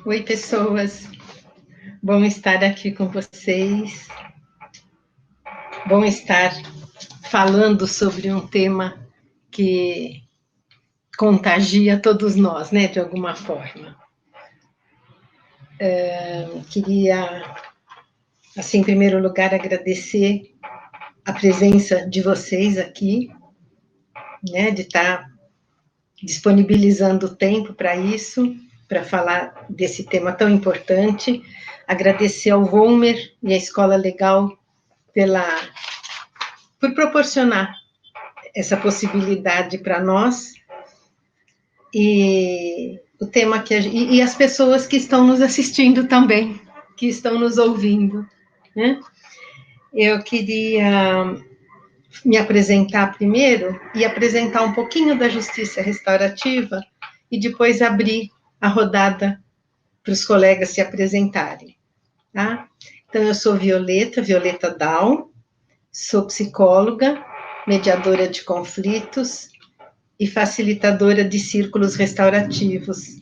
Oi, pessoas. Bom estar aqui com vocês. Bom estar falando sobre um tema que contagia todos nós, né, de alguma forma. Queria, assim, em primeiro lugar, agradecer a presença de vocês aqui, né, de estar disponibilizando o tempo para isso, para falar desse tema tão importante. Agradecer ao Volmer e à Escola Legal por proporcionar essa possibilidade para nós, e o tema e as pessoas que estão nos assistindo também, que estão nos ouvindo, né? Eu queria me apresentar primeiro e apresentar um pouquinho da justiça restaurativa e depois abrir a rodada para os colegas se apresentarem, tá? Então, eu sou Violeta Down, sou psicóloga, mediadora de conflitos e facilitadora de círculos restaurativos,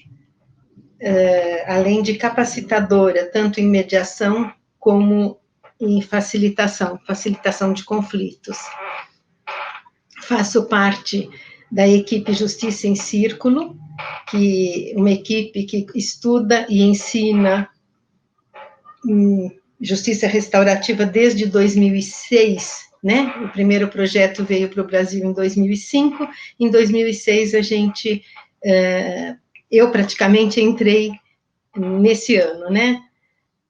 além de capacitadora, tanto em mediação como em facilitação de conflitos. Faço parte da equipe Justiça em Círculo, uma equipe que estuda e ensina justiça restaurativa desde 2006, né? O primeiro projeto veio para o Brasil em 2005, em 2006 eu praticamente entrei nesse ano, né?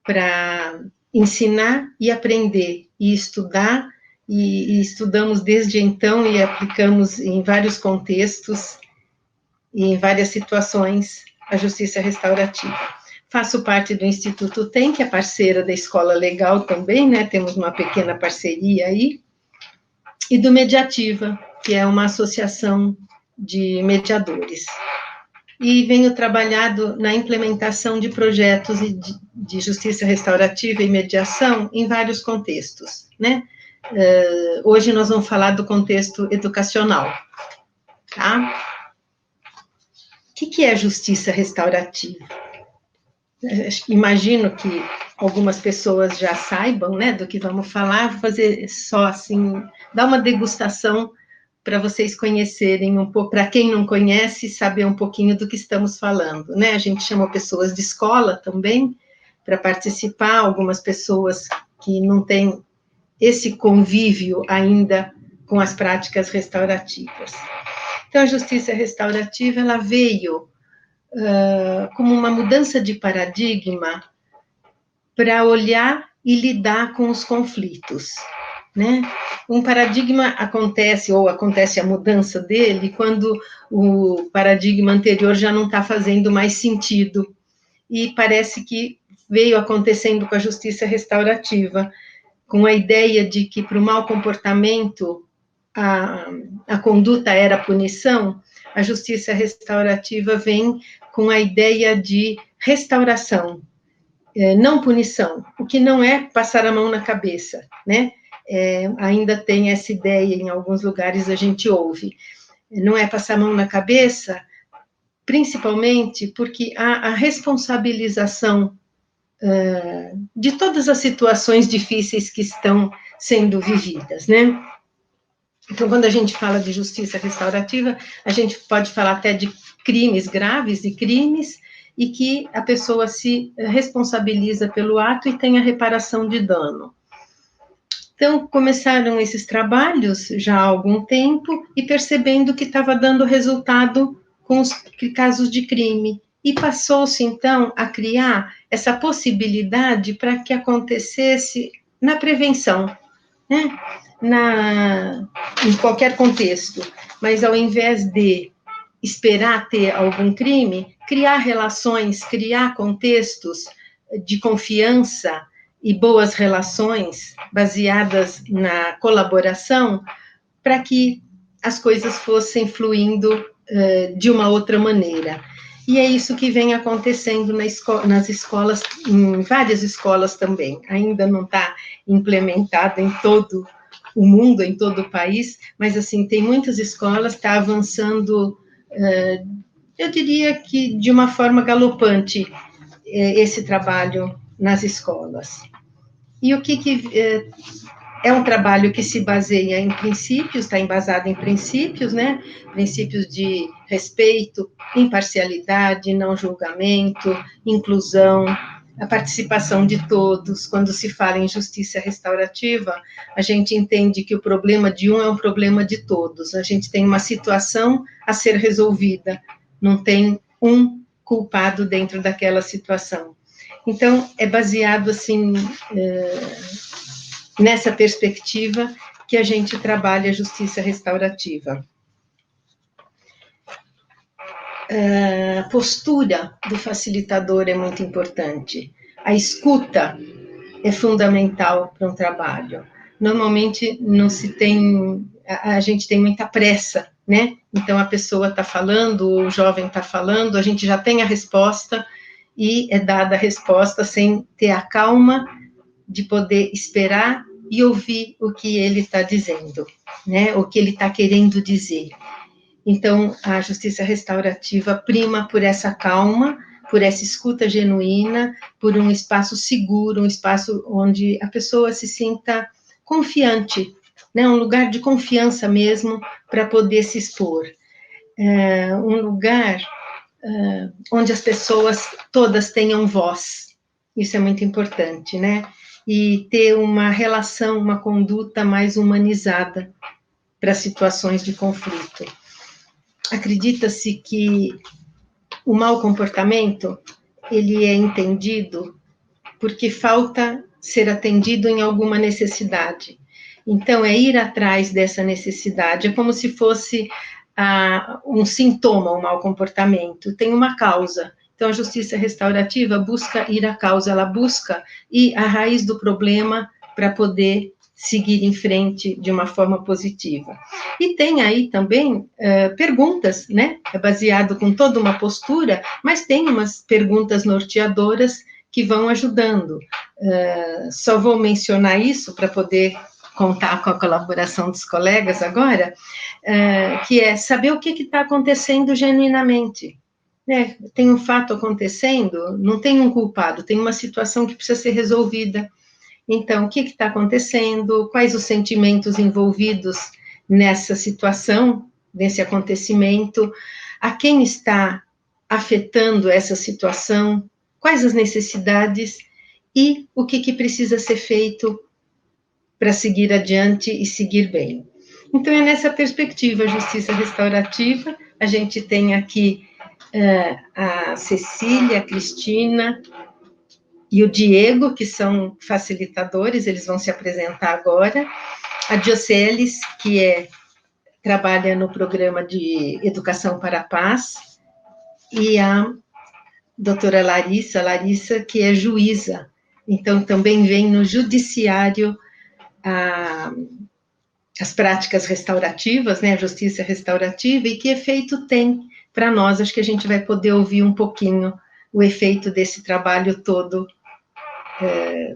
Para ensinar e aprender e estudar, e estudamos desde então e aplicamos em vários contextos e em várias situações a justiça restaurativa. Faço parte do Instituto TEM, que é parceira da Escola Legal também, né? Temos uma pequena parceria aí, e do Mediativa, que é uma associação de mediadores. E venho trabalhando na implementação de projetos de justiça restaurativa e mediação em vários contextos, né? Hoje nós vamos falar do contexto educacional, tá? O que é justiça restaurativa? Imagino que algumas pessoas já saibam, né, do que vamos falar. Vou fazer só assim, dar uma degustação para vocês conhecerem um pouco, para quem não conhece, saber um pouquinho do que estamos falando, né? A gente chamou pessoas de escola também para participar, algumas pessoas que não têm esse convívio ainda com as práticas restaurativas. Então, a justiça restaurativa, ela veio como uma mudança de paradigma para olhar e lidar com os conflitos, né? Um paradigma acontece a mudança dele quando o paradigma anterior já não está fazendo mais sentido, e parece que veio acontecendo com a justiça restaurativa, com a ideia de que para o mau comportamento a conduta era punição. A justiça restaurativa vem com a ideia de restauração, não punição, o que não é passar a mão na cabeça, né? Ainda tem essa ideia, em alguns lugares a gente ouve, não é passar a mão na cabeça, principalmente porque a responsabilização de todas as situações difíceis que estão sendo vividas, né? Então, quando a gente fala de justiça restaurativa, a gente pode falar até de crimes graves, de crimes, e que a pessoa se responsabiliza pelo ato e tem a reparação de dano. Então, começaram esses trabalhos já há algum tempo, e percebendo que estava dando resultado com os casos de crime, e passou-se, então, a criar essa possibilidade para que acontecesse na prevenção, né? Em qualquer contexto, mas ao invés de esperar ter algum crime, criar relações, criar contextos de confiança e boas relações baseadas na colaboração, para que as coisas fossem fluindo de uma outra maneira. E é isso que vem acontecendo nas escolas, em várias escolas também. Ainda não está implementado em todo o mundo, em todo o país, mas, assim, tem muitas escolas, está avançando, eu diria que de uma forma galopante, esse trabalho nas escolas. E o que é um trabalho que se baseia em princípios, está embasado em princípios, né? Princípios de respeito, imparcialidade, não julgamento, inclusão, a participação de todos. Quando se fala em justiça restaurativa, a gente entende que o problema de um é um problema de todos. A gente tem uma situação a ser resolvida, não tem um culpado dentro daquela situação. Então, é baseado, assim, nessa perspectiva que a gente trabalha a justiça restaurativa. A postura do facilitador é muito importante. A escuta é fundamental para um trabalho. Normalmente não se tem, a gente tem muita pressa, né? Então a pessoa está falando, o jovem está falando, a gente já tem a resposta e é dada a resposta sem ter a calma de poder esperar e ouvir o que ele está dizendo, né? O que ele está querendo dizer. Então, a justiça restaurativa prima por essa calma, por essa escuta genuína, por um espaço seguro, um espaço onde a pessoa se sinta confiante, né? Um lugar de confiança mesmo para poder se expor. Um lugar onde as pessoas todas tenham voz. Isso é muito importante, né? E ter uma relação, uma conduta mais humanizada para situações de conflito. Acredita-se que o mau comportamento, ele é entendido porque falta ser atendido em alguma necessidade. Então, é ir atrás dessa necessidade, é como se fosse um sintoma, um mau comportamento, tem uma causa. Então, a justiça restaurativa busca ir à causa, ela busca ir à raiz do problema para poder seguir em frente de uma forma positiva. E tem aí também perguntas, né? É baseado com toda uma postura, mas tem umas perguntas norteadoras que vão ajudando. Só vou mencionar isso para poder contar com a colaboração dos colegas agora, que é saber o que está acontecendo genuinamente. Né? Tem um fato acontecendo, não tem um culpado, tem uma situação que precisa ser resolvida. Então, o que está acontecendo? Quais os sentimentos envolvidos nessa situação, nesse acontecimento? A quem está afetando essa situação? Quais as necessidades? E o que precisa ser feito para seguir adiante e seguir bem? Então, é nessa perspectiva, a justiça restaurativa. A gente tem aqui a Cecília, a Cristina e o Diego, que são facilitadores, eles vão se apresentar agora. A Dioceles, que trabalha no programa de Educação para a Paz, e a doutora Larissa, que é juíza, então também vem no judiciário as práticas restaurativas, né, a justiça restaurativa, e que efeito tem para nós. Acho que a gente vai poder ouvir um pouquinho o efeito desse trabalho todo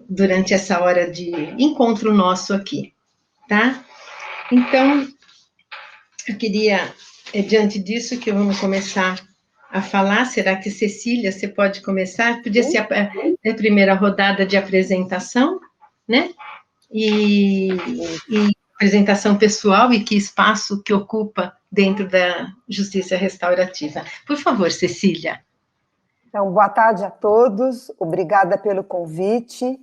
durante essa hora de encontro nosso aqui, tá? Então, eu queria, diante disso, que vamos começar a falar. Será que, Cecília, você pode começar? Podia ser a primeira rodada de apresentação, né? E apresentação pessoal e que espaço que ocupa dentro da justiça restaurativa. Por favor, Cecília. Então, boa tarde a todos, obrigada pelo convite,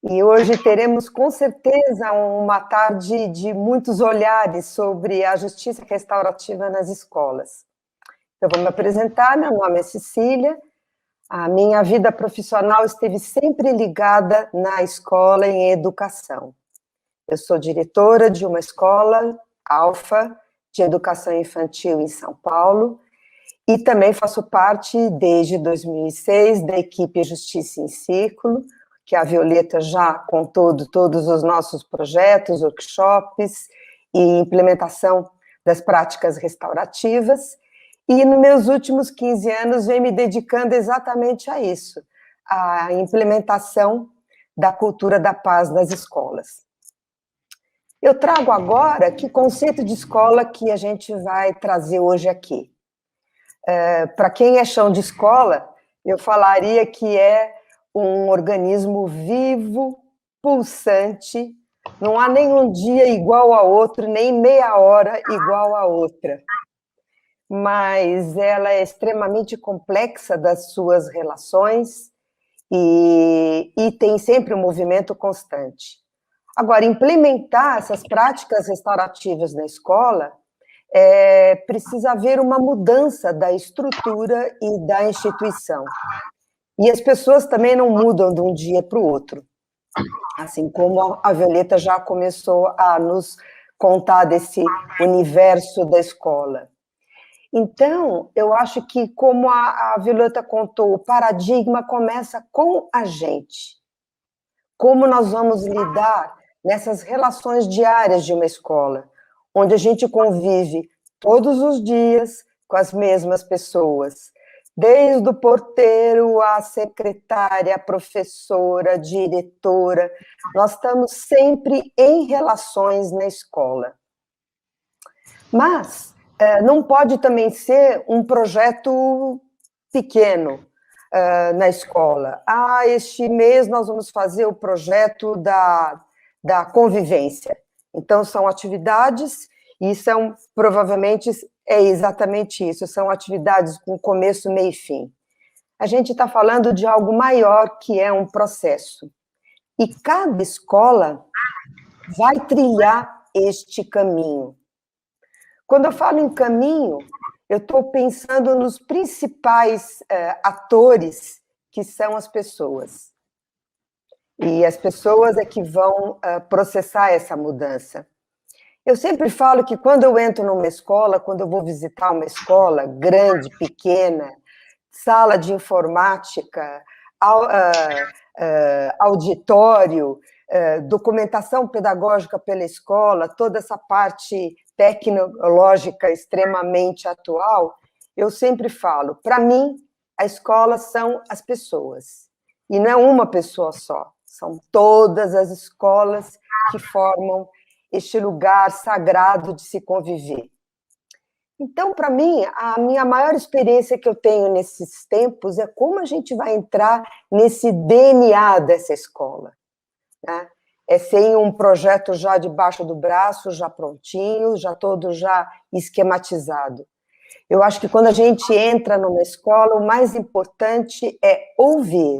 e hoje teremos com certeza uma tarde de muitos olhares sobre a justiça restaurativa nas escolas. Então, vou me apresentar, meu nome é Cecília, A minha vida profissional esteve sempre ligada na escola em educação. Eu sou diretora de uma escola, Alfa, de educação infantil em São Paulo, e também faço parte, desde 2006, da equipe Justiça em Círculo, que a Violeta já contou de todos os nossos projetos, workshops e implementação das práticas restaurativas. E nos meus últimos 15 anos venho me dedicando exatamente a isso, a implementação da cultura da paz nas escolas. Eu trago agora que conceito de escola que a gente vai trazer hoje aqui. Para quem é chão de escola, eu falaria que é um organismo vivo, pulsante, não há nenhum dia igual a outro, nem meia hora igual a outra. Mas ela é extremamente complexa das suas relações e tem sempre um movimento constante. Agora, implementar essas práticas restaurativas na escola, precisa haver uma mudança da estrutura e da instituição. E as pessoas também não mudam de um dia para o outro, assim como a Violeta já começou a nos contar desse universo da escola. Então, eu acho que, como a Violeta contou, o paradigma começa com a gente. Como nós vamos lidar nessas relações diárias de uma escola, onde a gente convive todos os dias com as mesmas pessoas, desde o porteiro, a secretária, a professora, a diretora, nós estamos sempre em relações na escola. Mas não pode também ser um projeto pequeno na escola. Este mês nós vamos fazer o projeto da convivência. Então, são atividades, e são, provavelmente, é exatamente isso, são atividades com começo, meio e fim. A gente está falando de algo maior, que é um processo. E cada escola vai trilhar este caminho. Quando eu falo em caminho, eu estou pensando nos principais atores, que são as pessoas. E as pessoas é que vão processar essa mudança. Eu sempre falo que quando eu entro numa escola, quando eu vou visitar uma escola grande, pequena, sala de informática, auditório, documentação pedagógica pela escola, toda essa parte tecnológica extremamente atual, eu sempre falo, para mim, a escola são as pessoas. E não é uma pessoa só, são todas as escolas que formam este lugar sagrado de se conviver. Então, para mim, a minha maior experiência que eu tenho nesses tempos é como a gente vai entrar nesse DNA dessa escola, né? É sem um projeto já debaixo do braço, já prontinho, já todo já esquematizado. Eu acho que quando a gente entra numa escola, o mais importante é ouvir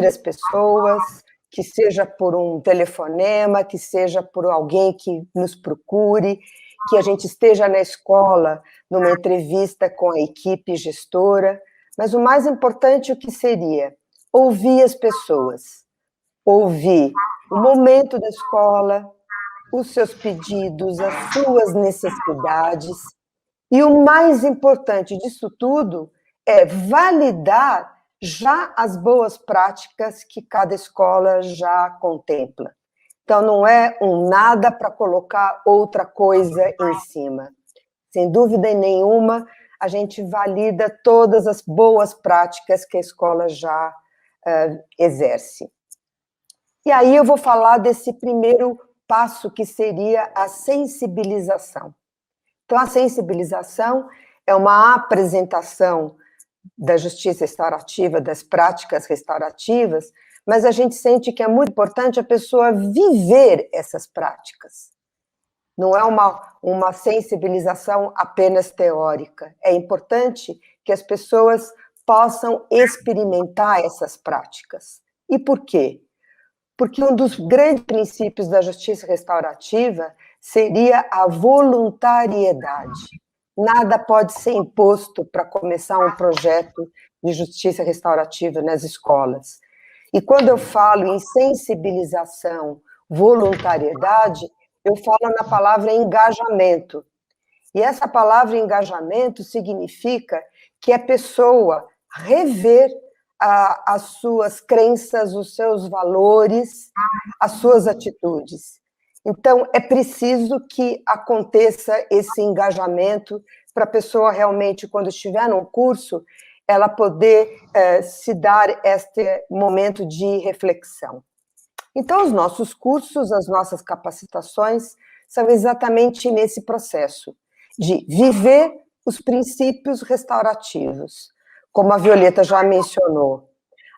as pessoas, que seja por um telefonema, que seja por alguém que nos procure, que a gente esteja na escola, numa entrevista com a equipe gestora, mas o mais importante o que seria? Ouvir as pessoas, ouvir o momento da escola, os seus pedidos, as suas necessidades, e o mais importante disso tudo é validar já as boas práticas que cada escola já contempla. Então, não é um nada para colocar outra coisa em cima. Sem dúvida nenhuma, a gente valida todas as boas práticas que a escola já exerce. E aí eu vou falar desse primeiro passo, que seria a sensibilização. Então, a sensibilização é uma apresentação da justiça restaurativa, das práticas restaurativas, mas a gente sente que é muito importante a pessoa viver essas práticas. Não é uma sensibilização apenas teórica. É importante que as pessoas possam experimentar essas práticas. E por quê? Porque um dos grandes princípios da justiça restaurativa seria a voluntariedade. Nada pode ser imposto para começar um projeto de justiça restaurativa nas escolas. E quando eu falo em sensibilização, voluntariedade, eu falo na palavra engajamento. E essa palavra engajamento significa que a pessoa rever as suas crenças, os seus valores, as suas atitudes. Então, é preciso que aconteça esse engajamento para a pessoa realmente, quando estiver num curso, ela poder se dar este momento de reflexão. Então, os nossos cursos, as nossas capacitações, são exatamente nesse processo de viver os princípios restaurativos, como a Violeta já mencionou,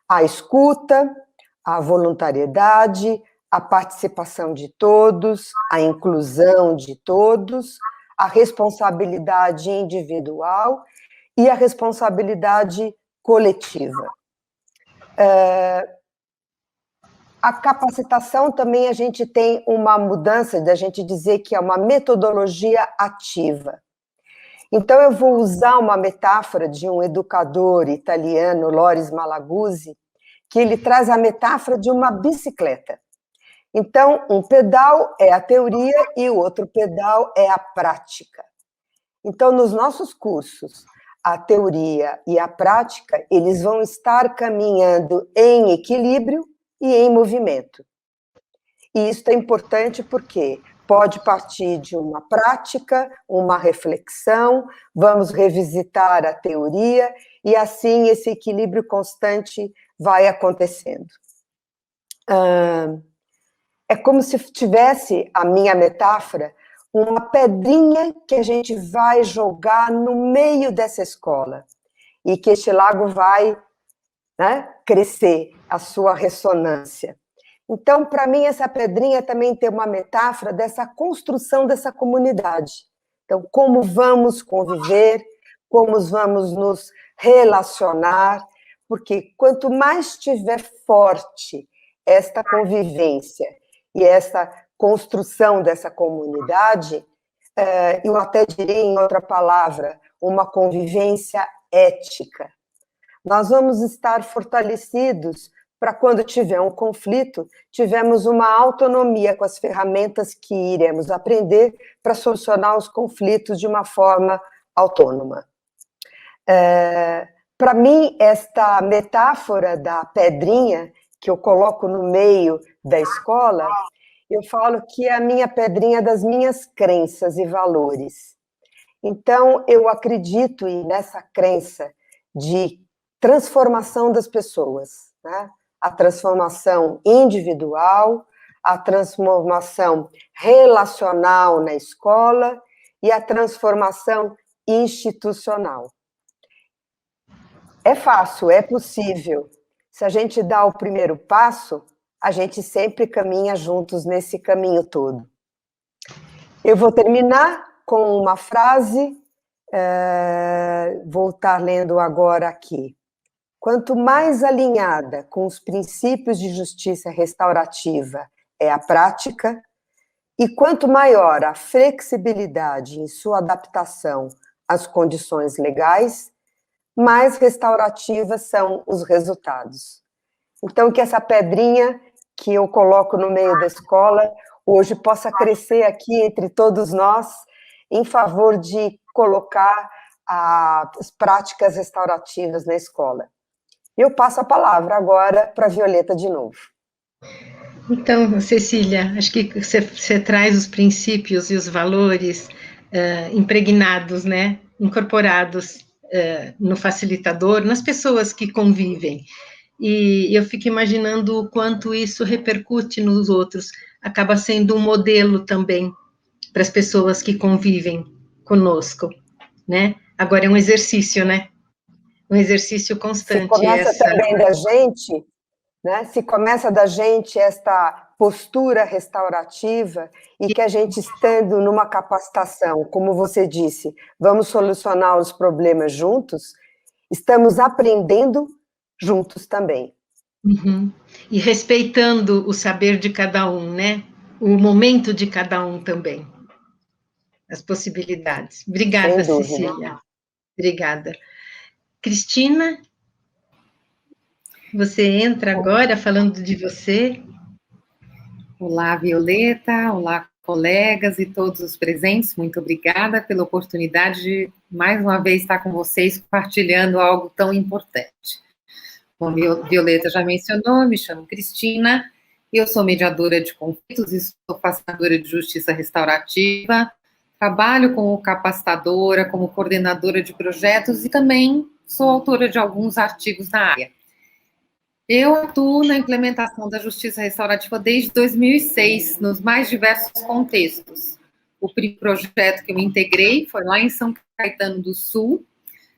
a escuta, a voluntariedade, a participação de todos, a inclusão de todos, a responsabilidade individual e a responsabilidade coletiva. A capacitação também a gente tem uma mudança da gente dizer que é uma metodologia ativa. Então eu vou usar uma metáfora de um educador italiano, Loris Malaguzzi, que ele traz a metáfora de uma bicicleta. Então, um pedal é a teoria e o outro pedal é a prática. Então, nos nossos cursos, a teoria e a prática, eles vão estar caminhando em equilíbrio e em movimento. E isso é importante porque pode partir de uma prática, uma reflexão, vamos revisitar a teoria, e assim esse equilíbrio constante vai acontecendo. É como se tivesse, a minha metáfora, uma pedrinha que a gente vai jogar no meio dessa escola, e que este lago vai, né, crescer, a sua ressonância. Então, para mim, essa pedrinha também tem uma metáfora dessa construção dessa comunidade. Então, como vamos conviver, como vamos nos relacionar, porque quanto mais estiver forte esta convivência e essa construção dessa comunidade, eu até diria, em outra palavra, uma convivência ética. Nós vamos estar fortalecidos para quando tiver um conflito, tivermos uma autonomia com as ferramentas que iremos aprender para solucionar os conflitos de uma forma autônoma. Para mim, esta metáfora da pedrinha, que eu coloco no meio da escola, eu falo que é a minha pedrinha das minhas crenças e valores. Então, eu acredito nessa crença de transformação das pessoas, né? A transformação individual, a transformação relacional na escola e a transformação institucional. É fácil, é possível. Se a gente dá o primeiro passo, a gente sempre caminha juntos nesse caminho todo. Eu vou terminar com uma frase, vou estar lendo agora aqui. Quanto mais alinhada com os princípios de justiça restaurativa é a prática, e quanto maior a flexibilidade em sua adaptação às condições legais, mais restaurativas são os resultados. Então, que essa pedrinha que eu coloco no meio da escola, hoje possa crescer aqui entre todos nós, em favor de colocar as práticas restaurativas na escola. Eu passo a palavra agora para a Violeta de novo. Então, Cecília, acho que você traz os princípios e os valores impregnados, né, incorporados no facilitador, nas pessoas que convivem. E eu fico imaginando o quanto isso repercute nos outros, acaba sendo um modelo também para as pessoas que convivem conosco, né? Agora é um exercício, né? Um exercício constante. Se começa também da gente, né? Se começa da gente esta postura restaurativa e que a gente, estando numa capacitação, como você disse, vamos solucionar os problemas juntos, estamos aprendendo juntos também. Uhum. E respeitando o saber de cada um, né? O momento de cada um também. As possibilidades. Obrigada, Cecília. Obrigada. Cristina? Você entra agora falando de você. Olá, Violeta, olá, colegas e todos os presentes, muito obrigada pela oportunidade de, mais uma vez, estar com vocês compartilhando algo tão importante. Como a Violeta já mencionou, me chamo Cristina, eu sou mediadora de conflitos e sou facilitadora de justiça restaurativa, trabalho como capacitadora, como coordenadora de projetos e também sou autora de alguns artigos na área. Eu atuo na implementação da justiça restaurativa desde 2006, nos mais diversos contextos. O primeiro projeto que eu me integrei foi lá em São Caetano do Sul,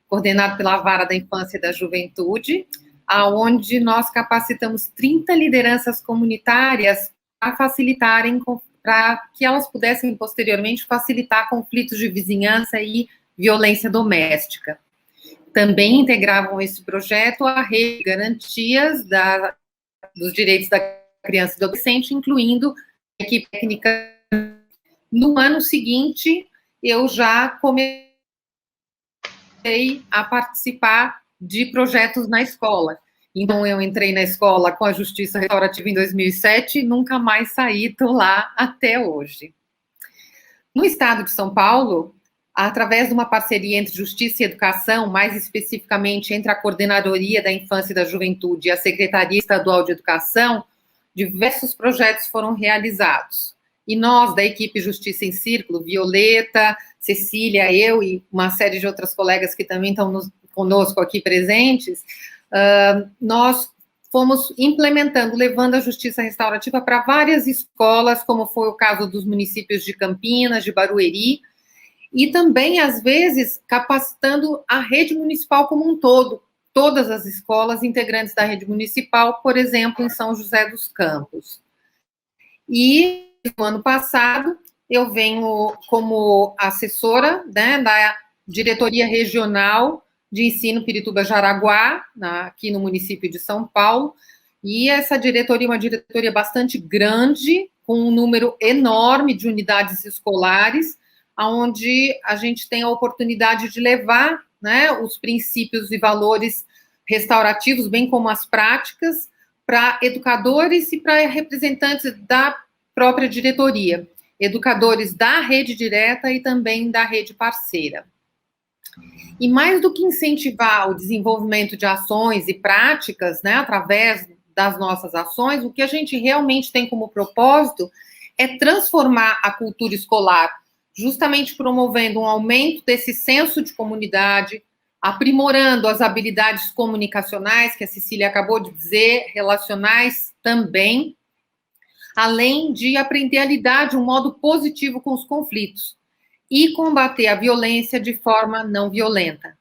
coordenado pela Vara da Infância e da Juventude, aonde nós capacitamos 30 lideranças comunitárias para facilitarem, para que elas pudessem posteriormente facilitar conflitos de vizinhança e violência doméstica. Também integravam esse projeto a rede de garantias dos direitos da criança e do adolescente, incluindo a equipe técnica. No ano seguinte, eu já comecei a participar de projetos na escola. Então, eu entrei na escola com a Justiça Restaurativa em 2007 e nunca mais saí, estou lá até hoje. No estado de São Paulo, através de uma parceria entre Justiça e Educação, mais especificamente entre a Coordenadoria da Infância e da Juventude e a Secretaria Estadual de Educação, diversos projetos foram realizados. E nós, da equipe Justiça em Círculo, Violeta, Cecília, eu e uma série de outras colegas que também estão conosco aqui presentes, nós fomos implementando, levando a justiça restaurativa para várias escolas, como foi o caso dos municípios de Campinas, de Barueri, e também, às vezes, capacitando a rede municipal como um todo, todas as escolas integrantes da rede municipal, por exemplo, em São José dos Campos. E, no ano passado, eu venho como assessora, né, da Diretoria Regional de Ensino Pirituba-Jaraguá, aqui no município de São Paulo, e essa diretoria é uma diretoria bastante grande, com um número enorme de unidades escolares, onde a gente tem a oportunidade de levar, né, os princípios e valores restaurativos, bem como as práticas, para educadores e para representantes da própria diretoria, educadores da rede direta e também da rede parceira. E mais do que incentivar o desenvolvimento de ações e práticas, né, através das nossas ações, o que a gente realmente tem como propósito é transformar a cultura escolar, justamente promovendo um aumento desse senso de comunidade, aprimorando as habilidades comunicacionais, que a Cecília acabou de dizer, relacionais também, além de aprender a lidar de um modo positivo com os conflitos e combater a violência de forma não violenta.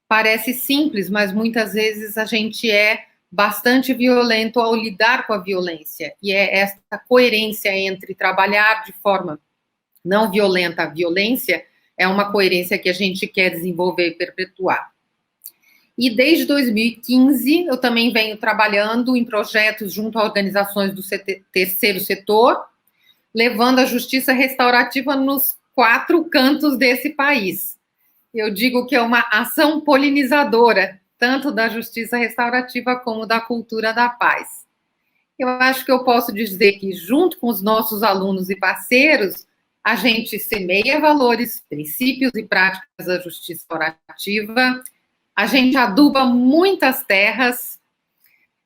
Parece simples, mas muitas vezes a gente é bastante violento ao lidar com a violência, e é essa coerência entre trabalhar de forma não violenta a violência, é uma coerência que a gente quer desenvolver e perpetuar. E desde 2015, eu também venho trabalhando em projetos junto a organizações do terceiro setor, levando a justiça restaurativa nos 4 cantos desse país. Eu digo que é uma ação polinizadora, tanto da justiça restaurativa como da cultura da paz. Eu acho que eu posso dizer que, junto com os nossos alunos e parceiros, a gente semeia valores, princípios e práticas da justiça restaurativa, a gente aduba muitas terras,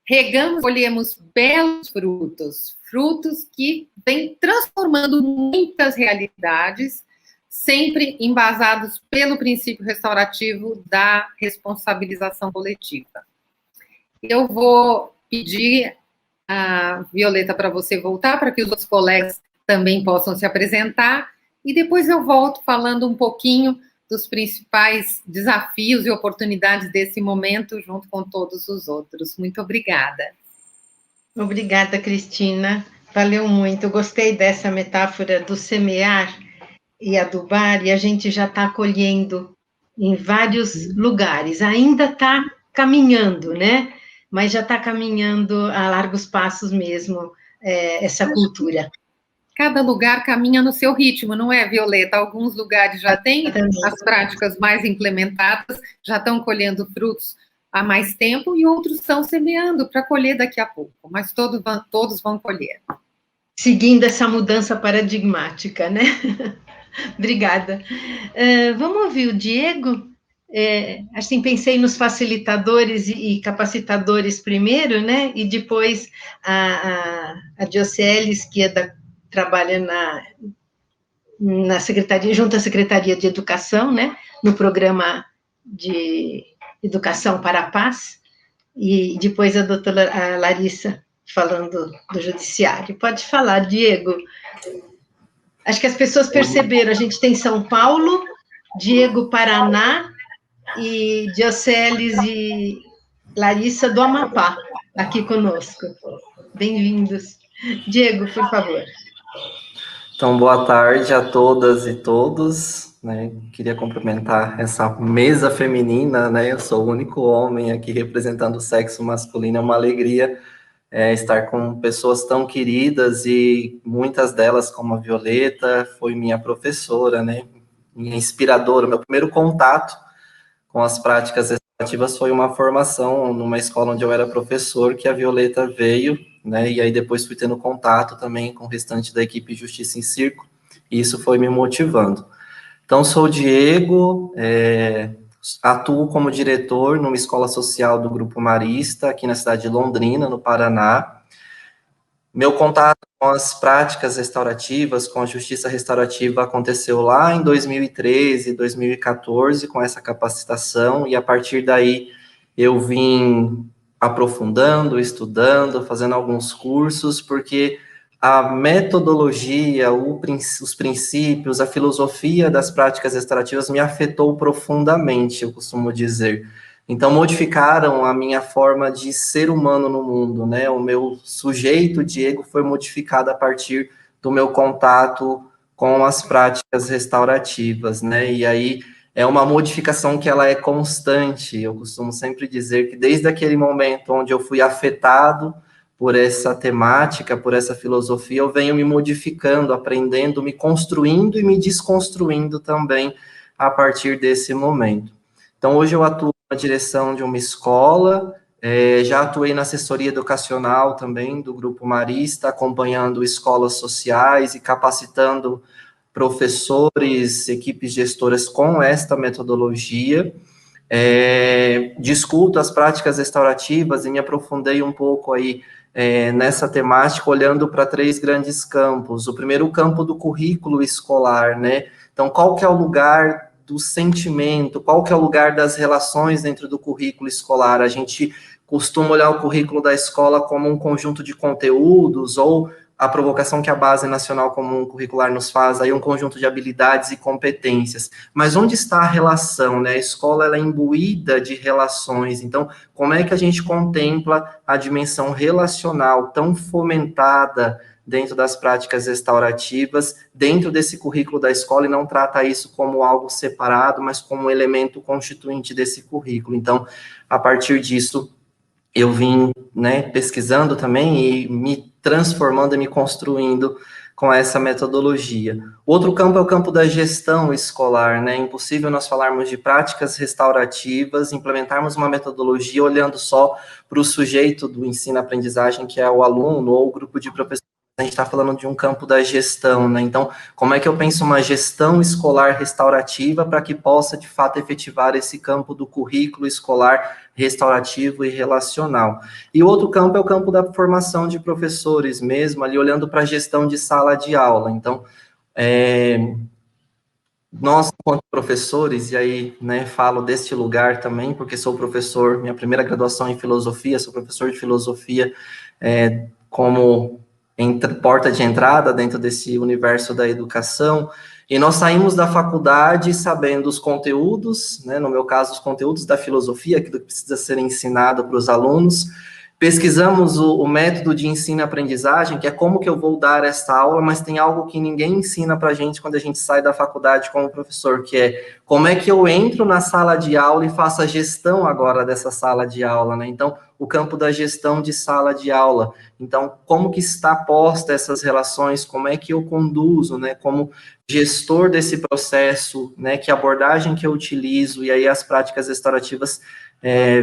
regamos, colhemos belos frutos, frutos que vêm transformando muitas realidades, sempre embasados pelo princípio restaurativo da responsabilização coletiva. Eu vou pedir a Violeta para você voltar, para que os outros colegas também possam se apresentar, e depois eu volto falando um pouquinho dos principais desafios e oportunidades desse momento, junto com todos os outros. Muito obrigada. Obrigada, Cristina. Valeu muito. Eu gostei dessa metáfora do semear e adubar, e a gente já está colhendo em vários lugares. Ainda está caminhando, né? Mas já está caminhando a largos passos mesmo, essa cultura. Cada lugar caminha no seu ritmo, não é, Violeta? Alguns lugares já têm as práticas mais implementadas, já estão colhendo frutos há mais tempo e outros estão semeando para colher daqui a pouco, mas todos vão colher. Seguindo essa mudança paradigmática, né? Obrigada. Vamos ouvir o Diego? Assim, pensei nos facilitadores e capacitadores primeiro, né? E depois a Dioceles, que trabalha na Secretaria, junto à Secretaria de Educação, né? No programa de Educação para a Paz, e depois a doutora Larissa, falando do Judiciário. Pode falar, Diego. Acho que as pessoas perceberam, a gente tem São Paulo, Diego, Paraná, e Dioceles e Larissa do Amapá, aqui conosco. Bem-vindos. Diego, por favor. Então, boa tarde a todas e todos, né? Queria cumprimentar essa mesa feminina, né? Eu sou o único homem aqui representando o sexo masculino, é uma alegria estar com pessoas tão queridas e muitas delas, como a Violeta, foi minha professora, né? Minha inspiradora. Meu primeiro contato com as práticas restaurativas foi uma formação numa escola onde eu era professor, que a Violeta veio, né? E aí depois fui tendo contato também com o restante da equipe Justiça em Circo, e isso foi me motivando. Então, sou o Diego, atuo como diretor numa escola social do Grupo Marista, aqui na cidade de Londrina, no Paraná. Meu contato com as práticas restaurativas, com a justiça restaurativa, aconteceu lá em 2013, 2014, com essa capacitação, e a partir daí eu vim aprofundando, estudando, fazendo alguns cursos, porque a metodologia, os princípios, a filosofia das práticas restaurativas me afetou profundamente, eu costumo dizer. Então, modificaram a minha forma de ser humano no mundo, né? O meu sujeito, Diego, foi modificado a partir do meu contato com as práticas restaurativas, né? E aí é uma modificação que ela é constante. Eu costumo sempre dizer que desde aquele momento onde eu fui afetado por essa temática, por essa filosofia, eu venho me modificando, aprendendo, me construindo e me desconstruindo também a partir desse momento. Então, hoje eu atuo na direção de uma escola, já atuei na assessoria educacional também do Grupo Marista, acompanhando escolas sociais e capacitando professores, equipes gestoras com esta metodologia. Discuto as práticas restaurativas e me aprofundei um pouco aí nessa temática, olhando para 3 grandes campos. O primeiro, o campo do currículo escolar, né? Então, qual que é o lugar do sentimento, qual que é o lugar das relações dentro do currículo escolar? A gente costuma olhar o currículo da escola como um conjunto de conteúdos, ou a provocação que a Base Nacional Comum Curricular nos faz, aí um conjunto de habilidades e competências. Mas onde está a relação, né? A escola, ela é imbuída de relações, então, como é que a gente contempla a dimensão relacional tão fomentada dentro das práticas restaurativas, dentro desse currículo da escola, e não trata isso como algo separado, mas como um elemento constituinte desse currículo. Então, a partir disso, eu vim, né, pesquisando também e me transformando e me construindo com essa metodologia. Outro campo é o campo da gestão escolar, né? É impossível nós falarmos de práticas restaurativas, implementarmos uma metodologia olhando só para o sujeito do ensino-aprendizagem, que é o aluno ou o grupo de professores. A gente está falando de um campo da gestão, né? Então, como é que eu penso uma gestão escolar restaurativa para que possa, de fato, efetivar esse campo do currículo escolar restaurativo e relacional? E outro campo é o campo da formação de professores mesmo, ali olhando para a gestão de sala de aula. Então, nós, enquanto professores, e aí, né, falo deste lugar também, porque sou professor, minha primeira graduação em filosofia, sou professor de filosofia como porta de entrada dentro desse universo da educação, e nós saímos da faculdade sabendo os conteúdos, né, no meu caso, os conteúdos da filosofia, aquilo que precisa ser ensinado para os alunos, pesquisamos o método de ensino e aprendizagem, que é como que eu vou dar essa aula, mas tem algo que ninguém ensina para a gente quando a gente sai da faculdade como professor, que é como é que eu entro na sala de aula e faço a gestão agora dessa sala de aula, né? Então, o campo da gestão de sala de aula. Então, como que está posta essas relações, como é que eu conduzo, né? Como gestor desse processo, né? Que abordagem que eu utilizo, e aí as práticas restaurativas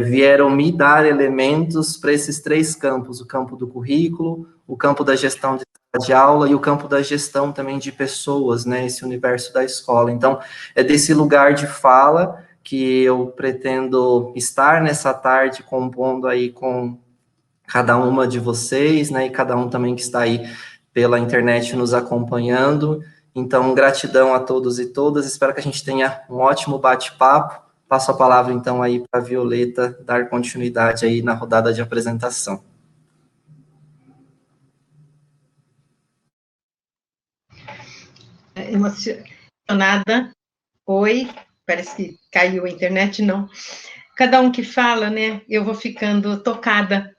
vieram me dar elementos para esses 3 campos, o campo do currículo, o campo da gestão de aula e o campo da gestão também de pessoas, né, esse universo da escola. Então, é desse lugar de fala que eu pretendo estar nessa tarde, compondo aí com cada uma de vocês, né, e cada um também que está aí pela internet nos acompanhando. Então, gratidão a todos e todas, espero que a gente tenha um ótimo bate-papo. Passo a palavra, então, aí para a Violeta dar continuidade aí na rodada de apresentação. Emocionada. Oi, parece que caiu a internet, não. Cada um que fala, né, eu vou ficando tocada,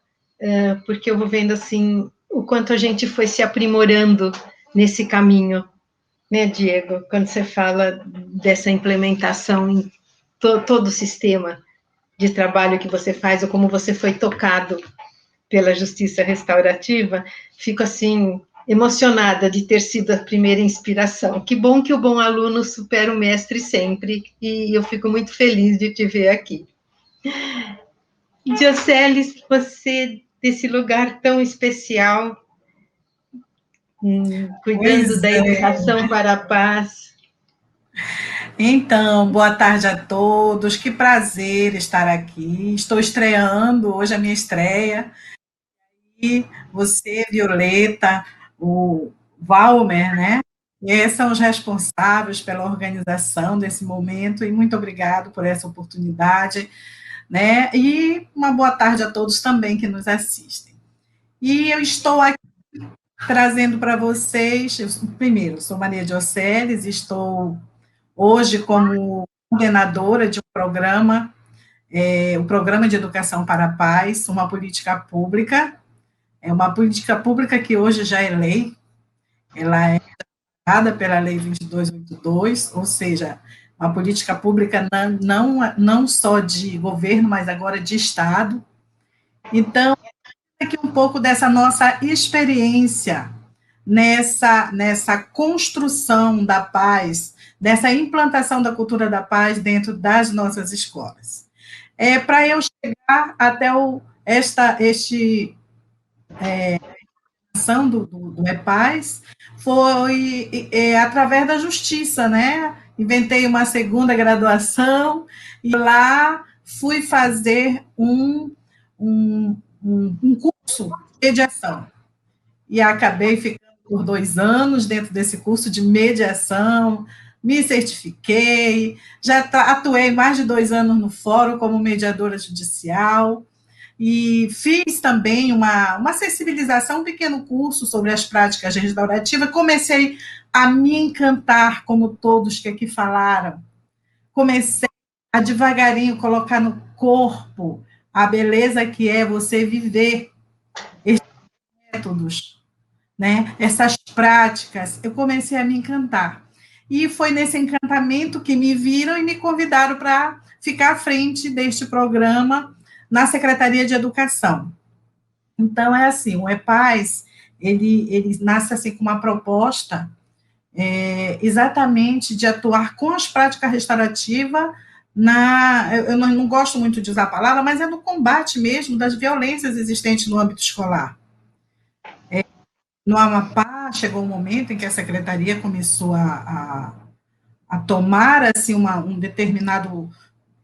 porque eu vou vendo, assim, o quanto a gente foi se aprimorando nesse caminho, né, Diego? Quando você fala dessa implementação em todo o sistema de trabalho que você faz, ou como você foi tocado pela justiça restaurativa, fico, assim, emocionada de ter sido a primeira inspiração. Que bom que o bom aluno supera o mestre sempre, e eu fico muito feliz de te ver aqui. Dioceles, você, desse lugar tão especial, cuidando da educação para a paz. Então, boa tarde a todos, que prazer estar aqui. Estou estreando, hoje é a minha estreia. E você, Violeta, o Valmer, né? E são os responsáveis pela organização desse momento, e muito obrigado por essa oportunidade, né? E uma boa tarde a todos também que nos assistem. E eu estou aqui trazendo para vocês, primeiro, sou Maria Dioceles, estou hoje como coordenadora de um programa, o Programa de Educação para a Paz, uma política pública, uma política pública que hoje já é lei, ela é dada pela Lei 2282, ou seja, uma política pública não só de governo, mas agora de Estado. Então, aqui um pouco dessa nossa experiência nessa construção da paz, dessa implantação da cultura da paz dentro das nossas escolas. Para eu chegar até ação do EPAS, foi através da justiça, né? Inventei uma segunda graduação e lá fui fazer um curso de mediação. E acabei ficando por 2 anos dentro desse curso de mediação, me certifiquei, já atuei mais de 2 anos no fórum como mediadora judicial, e fiz também uma sensibilização, um pequeno curso sobre as práticas restaurativas, comecei a me encantar, como todos que aqui falaram, comecei a devagarinho colocar no corpo a beleza que é você viver esses métodos, né? Essas práticas, eu comecei a me encantar. E foi nesse encantamento que me viram e me convidaram para ficar à frente deste programa na Secretaria de Educação. Então, é assim, o EPAS, ele nasce assim com uma proposta exatamente de atuar com as práticas restaurativas eu não gosto muito de usar a palavra, mas é no combate mesmo das violências existentes no âmbito escolar. No Amapá, chegou um momento em que a Secretaria começou a tomar, assim,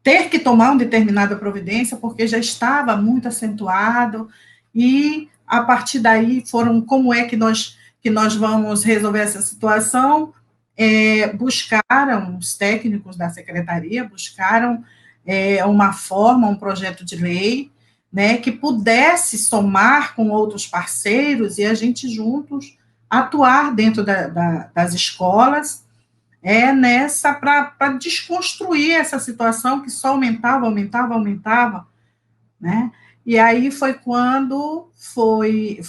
ter que tomar uma determinada providência, porque já estava muito acentuado, e a partir daí como é que nós vamos resolver essa situação? Buscaram, os técnicos da secretaria, buscaram uma forma, um projeto de lei, né, que pudesse somar com outros parceiros e a gente juntos atuar dentro das escolas, para desconstruir essa situação que só aumentava, né? E aí foi quando foi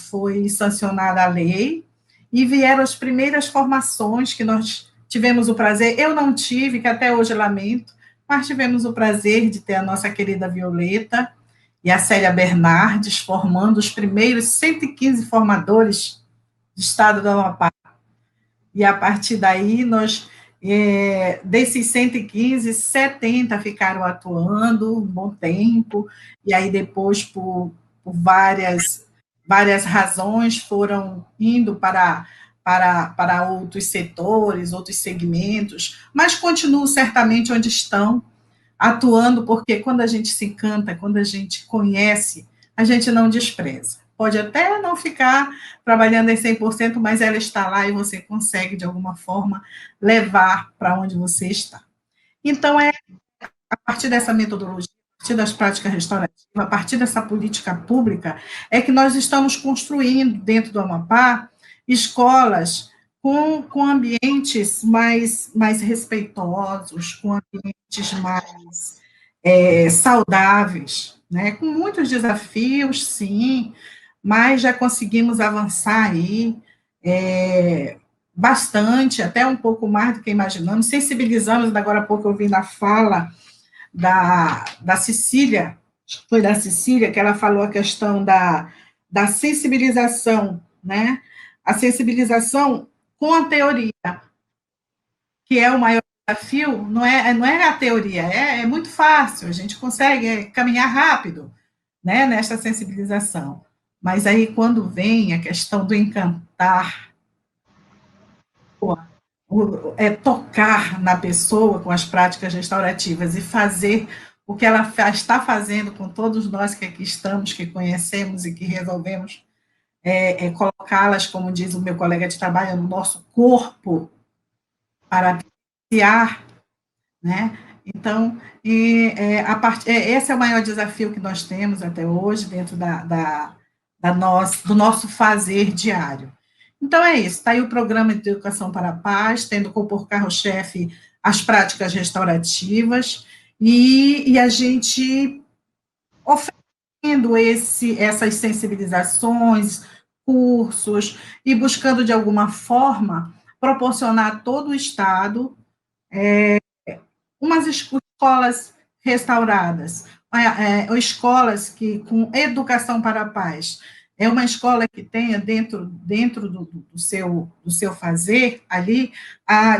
sancionada a lei e vieram as primeiras formações que nós tivemos o prazer, eu não tive, que até hoje lamento, mas tivemos o prazer de ter a nossa querida Violeta e a Célia Bernardes formando os primeiros 115 formadores do estado do Amapá. E a partir daí nós Desses 115, 70 ficaram atuando um bom tempo, e aí depois, por várias razões, foram indo para outros setores, outros segmentos, mas continuam certamente onde estão, atuando, porque quando a gente se encanta, quando a gente conhece, a gente não despreza. Pode até não ficar trabalhando em 100%, mas ela está lá e você consegue, de alguma forma, levar para onde você está. Então, a partir dessa metodologia, a partir das práticas restaurativas, a partir dessa política pública, é que nós estamos construindo, dentro do Amapá, escolas com ambientes mais respeitosos, com ambientes mais saudáveis, né? Com muitos desafios, sim, mas já conseguimos avançar aí bastante, até um pouco mais do que imaginamos, sensibilizamos, agora há pouco eu vi na fala da Cecília, foi da Cecília, que ela falou a questão da sensibilização, né? A sensibilização com a teoria, que é o maior desafio, não é a teoria, é muito fácil, a gente consegue caminhar rápido, né, nesta sensibilização. Mas aí, quando vem a questão do encantar, tocar na pessoa com as práticas restaurativas e fazer o que ela está fazendo com todos nós que aqui estamos, que conhecemos e que resolvemos colocá-las, como diz o meu colega de trabalho, no nosso corpo, para apreciar, né? Então, esse é o maior desafio que nós temos até hoje, dentro do nosso fazer diário. Então, é isso, está aí o Programa de Educação para a Paz, tendo como carro-chefe as práticas restaurativas, e a gente oferecendo essas sensibilizações, cursos, e buscando, de alguma forma, proporcionar a todo o Estado umas escolas restauradas, escolas com educação para a paz. É uma escola que tenha dentro do seu fazer ali,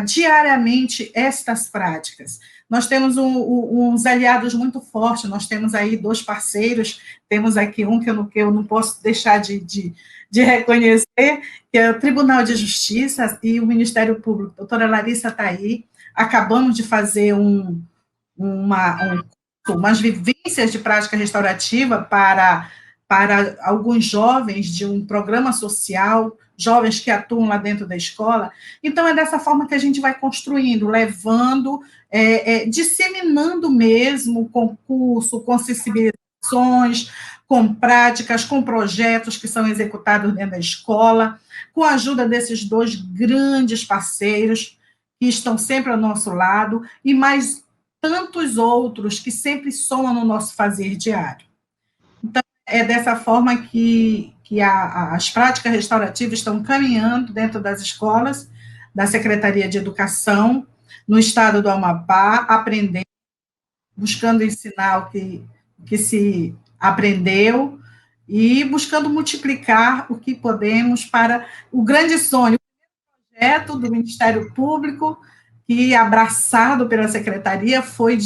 diariamente, estas práticas. Nós temos uns aliados muito fortes, nós temos aí 2 parceiros, temos aqui um que eu não posso deixar de reconhecer, que é o Tribunal de Justiça e o Ministério Público. A doutora Larissa está aí, acabamos de fazer umas vivências de prática restaurativa para alguns jovens de um programa social, jovens que atuam lá dentro da escola. Então, é dessa forma que a gente vai construindo, levando, disseminando mesmo, com curso, com sensibilizações, com práticas, com projetos que são executados dentro da escola, com a ajuda desses 2 grandes parceiros, que estão sempre ao nosso lado, e mais tantos outros que sempre somam no nosso fazer diário. Então, é dessa forma que as práticas restaurativas estão caminhando dentro das escolas, da Secretaria de Educação, no estado do Amapá, aprendendo, buscando ensinar o que se aprendeu, e buscando multiplicar o que podemos para o grande sonho, projeto do Ministério Público, que, abraçado pela Secretaria, foi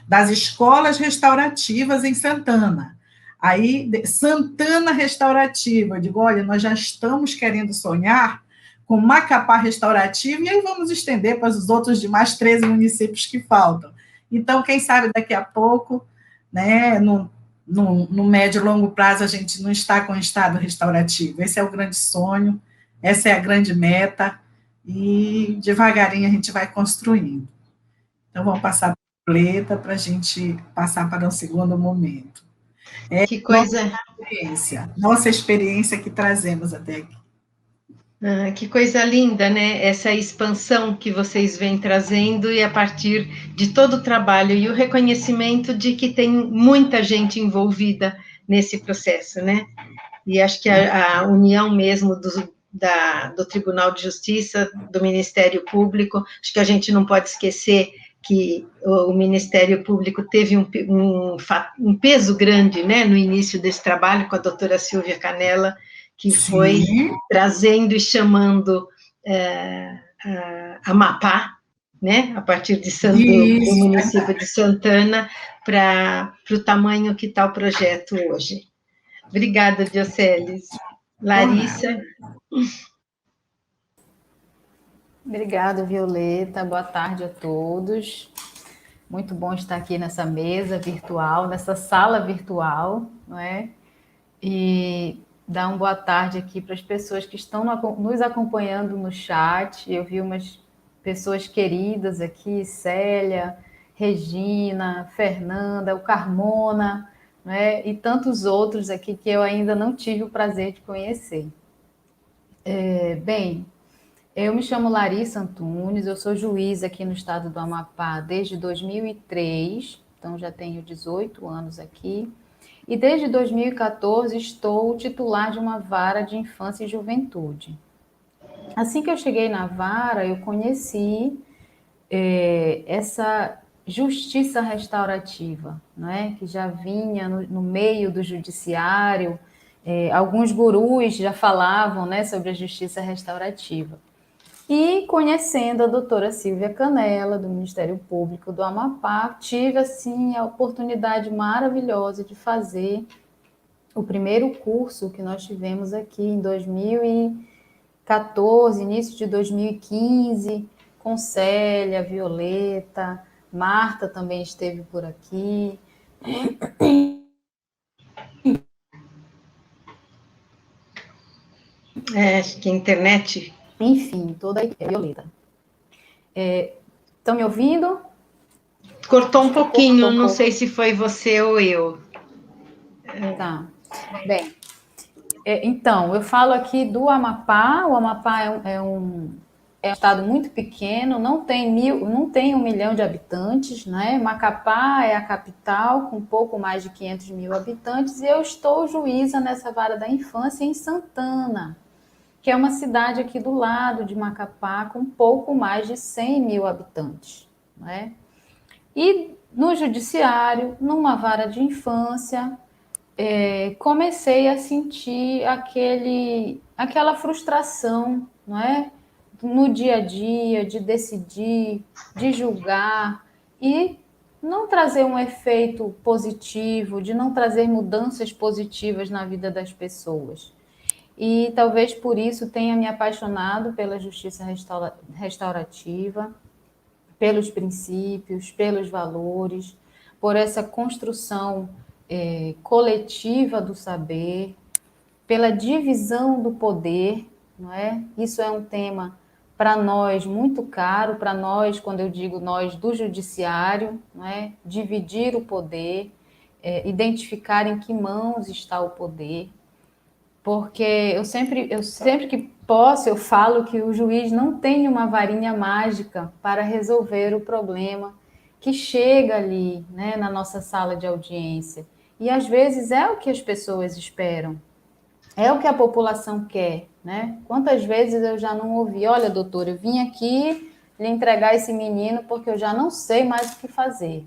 das escolas restaurativas em Santana. Aí, Santana Restaurativa, eu digo, olha, nós já estamos querendo sonhar com Macapá Restaurativa, e aí vamos estender para os outros demais 13 municípios que faltam. Então, quem sabe daqui a pouco, né, no médio e longo prazo, a gente não está com o estado restaurativo. Esse é o grande sonho, essa é a grande meta, e devagarinho a gente vai construindo. Então, vamos passar para a Leta para a gente passar para um segundo momento. Que coisa... Nossa experiência que trazemos até aqui. Que coisa linda, né? Essa expansão que vocês vêm trazendo, e a partir de todo o trabalho e o reconhecimento de que tem muita gente envolvida nesse processo, né? E acho que a união mesmo do Tribunal de Justiça, do Ministério Público, acho que a gente não pode esquecer que o Ministério Público teve um peso grande, né, no início desse trabalho, com a doutora Silvia Canella, que foi trazendo e chamando a Amapá né? A partir do Isso, município de Santana para o tamanho que está o projeto hoje. Obrigada, Dioceles. Larissa. Obrigada, Violeta. Boa tarde a todos. Muito bom estar aqui nessa mesa virtual, nessa sala virtual, não é? E dar uma boa tarde aqui para as pessoas que estão nos acompanhando no chat. Eu vi umas pessoas queridas aqui, Célia, Regina, Fernanda, o Carmona, né? E tantos outros aqui que eu ainda não tive o prazer de conhecer. Bem, eu me chamo Larissa Antunes, eu sou juíza aqui no estado do Amapá desde 2003, então já tenho 18 anos aqui. E desde 2014 estou titular de uma vara de infância e juventude. Assim que eu cheguei na vara, eu conheci essa justiça restaurativa, né, que já vinha no meio do judiciário. Alguns gurus já falavam, né, sobre a justiça restaurativa. E conhecendo a doutora Silvia Canella, do Ministério Público do Amapá, tive, assim, a oportunidade maravilhosa de fazer o primeiro curso que nós tivemos aqui em 2014, início de 2015, com Célia, Violeta, Marta também esteve por aqui. Acho que a internet... Enfim, toda a Violeta. Estão me ouvindo? Cortou um pouquinho, Cortou um não pouco. sei se foi você ou eu. Tá. Bem, então, eu falo aqui do Amapá. O Amapá é um estado muito pequeno, não tem 1 milhão de habitantes, né? Macapá é a capital, com pouco mais de 500 mil habitantes, e eu estou juíza nessa vara da infância em Santana, que é uma cidade aqui do lado de Macapá, com pouco mais de 100 mil habitantes, né? E no judiciário, numa vara de infância, comecei a sentir aquela frustração, não é? No dia a dia, de decidir, de julgar e não trazer um efeito positivo, de não trazer mudanças positivas na vida das pessoas. E talvez por isso tenha me apaixonado pela justiça restaurativa, pelos princípios, pelos valores, por essa construção coletiva do saber, pela divisão do poder, não é? Isso é um tema para nós muito caro, para nós, quando eu digo nós, do judiciário, não é? Dividir o poder, identificar em que mãos está o poder, porque eu sempre que posso, eu falo que o juiz não tem uma varinha mágica para resolver o problema que chega ali, né, na nossa sala de audiência. E às vezes é o que as pessoas esperam, é o que a população quer, né? Quantas vezes eu já não ouvi, olha, doutora, eu vim aqui lhe entregar esse menino porque eu já não sei mais o que fazer.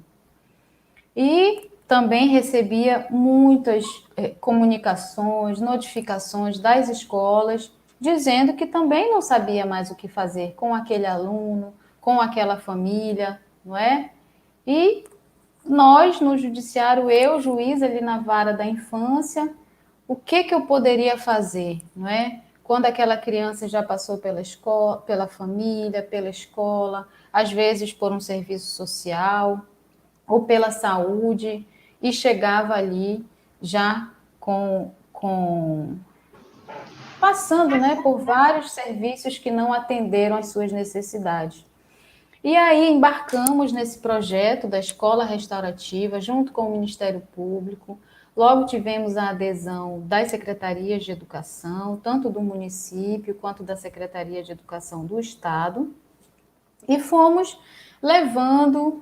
E também recebia muitas comunicações, notificações das escolas, dizendo que também não sabia mais o que fazer com aquele aluno, com aquela família, não é? E nós, no judiciário, eu, juiz ali na vara da infância, o que eu poderia fazer, não é? Quando aquela criança já passou pela escola, pela família, pela escola, às vezes por um serviço social ou pela saúde, e chegava ali já passando, né, por vários serviços que não atenderam às suas necessidades. E aí embarcamos nesse projeto da escola restaurativa, junto com o Ministério Público. Logo tivemos a adesão das secretarias de educação, tanto do município quanto da Secretaria de Educação do Estado, e fomos levando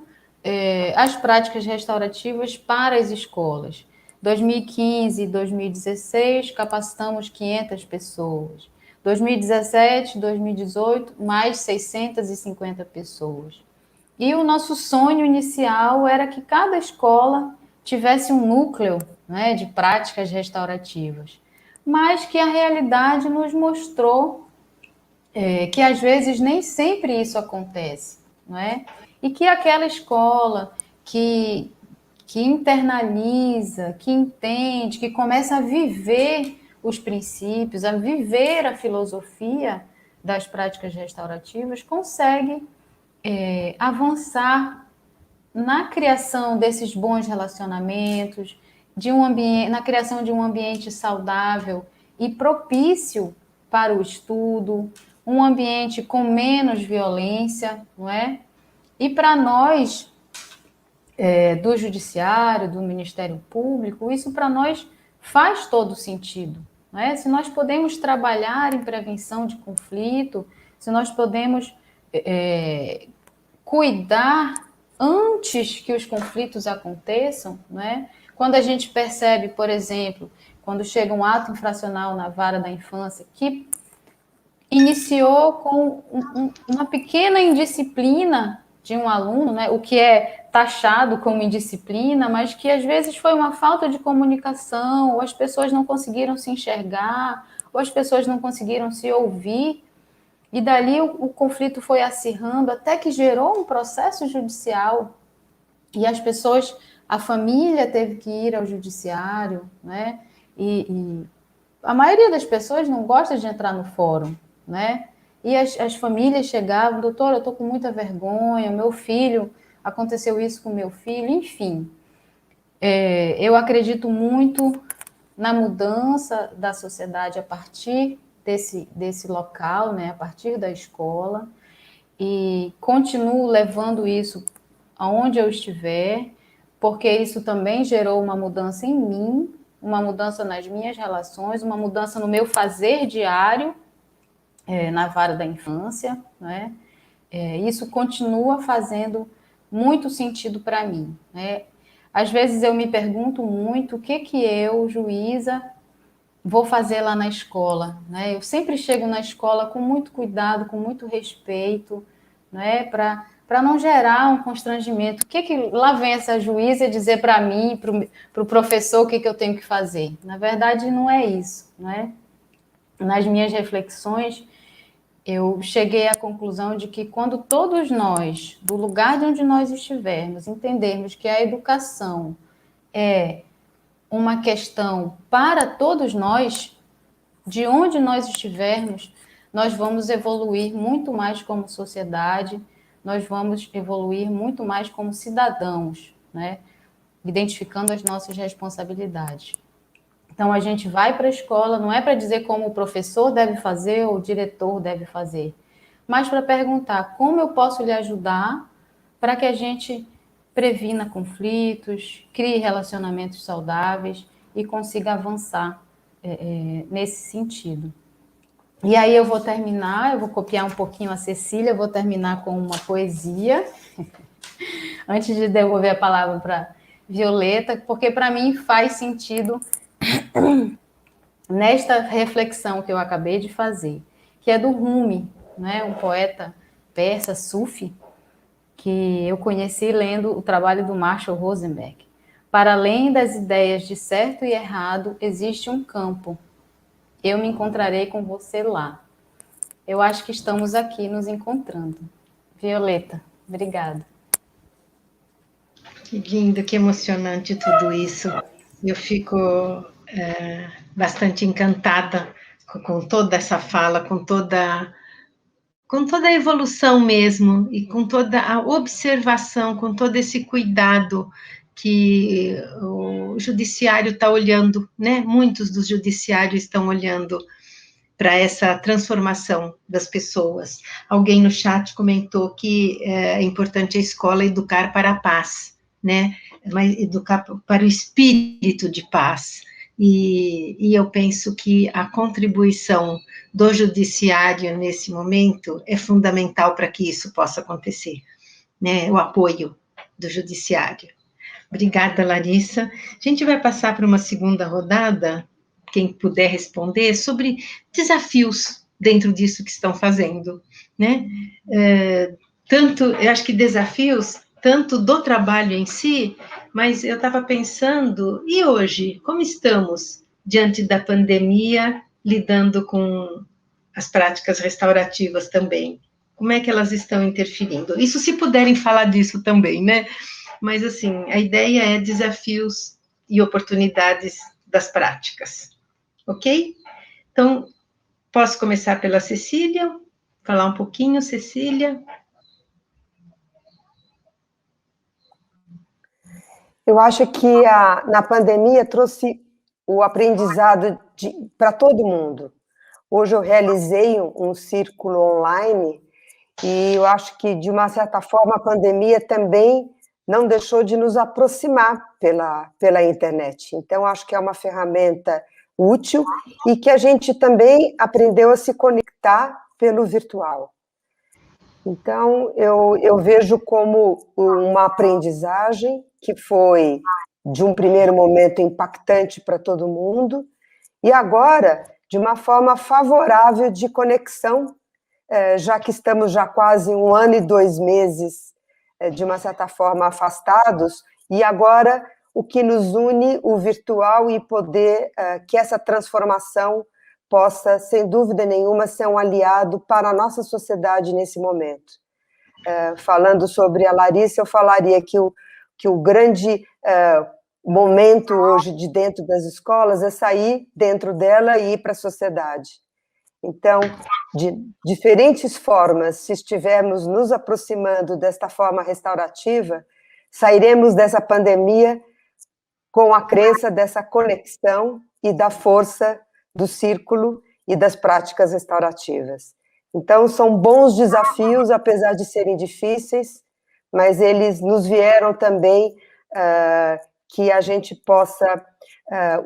as práticas restaurativas para as escolas. 2015 e 2016, capacitamos 500 pessoas. 2017, 2018, mais 650 pessoas. E o nosso sonho inicial era que cada escola tivesse um núcleo, né, de práticas restaurativas, mas que a realidade nos mostrou que às vezes nem sempre isso acontece. não é? E que aquela escola que internaliza, que entende, que começa a viver os princípios, a viver a filosofia das práticas restaurativas, consegue avançar na criação desses bons relacionamentos, na criação de um ambiente saudável e propício para o estudo, um ambiente com menos violência, não é? E para nós, do Judiciário, do Ministério Público, isso para nós faz todo sentido, não é? Se nós podemos trabalhar em prevenção de conflito, se nós podemos cuidar antes que os conflitos aconteçam, né? Quando a gente percebe, por exemplo, quando chega um ato infracional na vara da infância que iniciou com uma pequena indisciplina de um aluno, né? O que é taxado como indisciplina, mas que às vezes foi uma falta de comunicação, ou as pessoas não conseguiram se enxergar, ou as pessoas não conseguiram se ouvir. E dali o conflito foi acirrando até que gerou um processo judicial e as pessoas, a família teve que ir ao judiciário, né? E a maioria das pessoas não gosta de entrar no fórum, né? E as famílias chegavam, doutor, eu estou com muita vergonha, meu filho, aconteceu isso com meu filho, enfim. Eu acredito muito na mudança da sociedade a partir desse local, né, a partir da escola, e continuo levando isso aonde eu estiver, porque isso também gerou uma mudança em mim, uma mudança nas minhas relações, uma mudança no meu fazer diário, na vara da infância, né? Isso continua fazendo muito sentido para mim, né? Às vezes eu me pergunto muito o que eu, juíza, vou fazer lá na escola, né? Eu sempre chego na escola com muito cuidado, com muito respeito, né? Para não gerar um constrangimento. O que lá vem essa juíza dizer para mim, para o professor, o que eu tenho que fazer? Na verdade, não é isso, né? Nas minhas reflexões, eu cheguei à conclusão de que quando todos nós, do lugar de onde nós estivermos, entendermos que a educação é uma questão para todos nós, de onde nós estivermos, nós vamos evoluir muito mais como sociedade, nós vamos evoluir muito mais como cidadãos, né? Identificando as nossas responsabilidades. Então, a gente vai para a escola, não é para dizer como o professor deve fazer ou o diretor deve fazer, mas para perguntar como eu posso lhe ajudar para que a gente previna conflitos, crie relacionamentos saudáveis e consiga avançar nesse sentido. E aí eu vou terminar, eu vou copiar um pouquinho a Cecília, vou terminar com uma poesia, antes de devolver a palavra para Violeta, porque para mim faz sentido nesta reflexão que eu acabei de fazer, que é do Rumi, né, um poeta persa, sufi, que eu conheci lendo o trabalho do Marshall Rosenberg. Para além das ideias de certo e errado, existe um campo. Eu me encontrarei com você lá. Eu acho que estamos aqui nos encontrando. Violeta, obrigada. Que lindo, que emocionante tudo isso. Eu fico bastante encantada com toda essa fala, com toda a evolução mesmo, e com toda a observação, com todo esse cuidado que o judiciário está olhando, né? Muitos dos judiciários estão olhando para essa transformação das pessoas. Alguém no chat comentou que é importante a escola educar para a paz, né? Mas educar para o espírito de paz. E eu penso que a contribuição do judiciário nesse momento é fundamental para que isso possa acontecer, né? O apoio do judiciário. Obrigada, Larissa. A gente vai passar para uma segunda rodada, quem puder responder, sobre desafios dentro disso que estão fazendo, né? Eu acho que desafios, tanto do trabalho em si, mas eu estava pensando, e hoje, como estamos diante da pandemia, lidando com as práticas restaurativas também, como é que elas estão interferindo? Isso se puderem falar disso também, né? Mas, assim, a ideia é desafios e oportunidades das práticas, ok? Então, posso começar pela Cecília? Falar um pouquinho, Cecília? Eu acho que na pandemia trouxe o aprendizado para todo mundo. Hoje eu realizei um círculo online e eu acho que, de uma certa forma, a pandemia também não deixou de nos aproximar pela internet. Então, acho que é uma ferramenta útil e que a gente também aprendeu a se conectar pelo virtual. Então, eu vejo como uma aprendizagem que foi, de um primeiro momento, impactante para todo mundo, e agora, de uma forma favorável de conexão, já que estamos já quase 1 ano e 2 meses, de uma certa forma, afastados, e agora o que nos une, o virtual, e poder que essa transformação possa, sem dúvida nenhuma, ser um aliado para a nossa sociedade nesse momento. Falando sobre a Larissa, eu falaria que o grande momento hoje de dentro das escolas é sair dentro dela e ir para a sociedade. Então, de diferentes formas, se estivermos nos aproximando desta forma restaurativa, sairemos dessa pandemia com a crença dessa conexão e da força do círculo e das práticas restaurativas. Então, são bons desafios, apesar de serem difíceis, mas eles nos vieram também que a gente possa,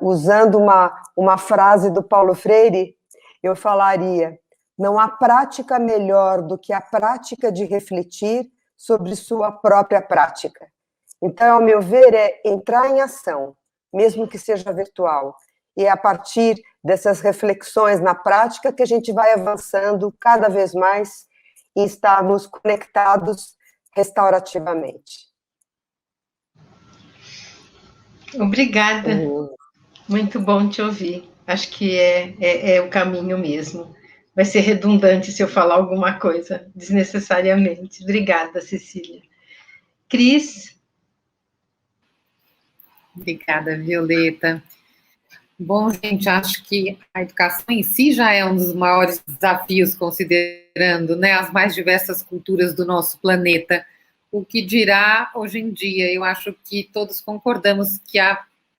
usando uma frase do Paulo Freire, eu falaria: não há prática melhor do que a prática de refletir sobre sua própria prática. Então, ao meu ver, é entrar em ação, mesmo que seja virtual, e é a partir dessas reflexões na prática que a gente vai avançando cada vez mais em estarmos conectados restaurativamente. Obrigada. Muito bom te ouvir. Acho que é o caminho mesmo. Vai ser redundante se eu falar alguma coisa desnecessariamente. Obrigada, Cecília. Cris? Obrigada, Violeta. Bom, gente, acho que a educação em si já é um dos maiores desafios, considerando, né, as mais diversas culturas do nosso planeta. O que dirá hoje em dia? Eu acho que todos concordamos que a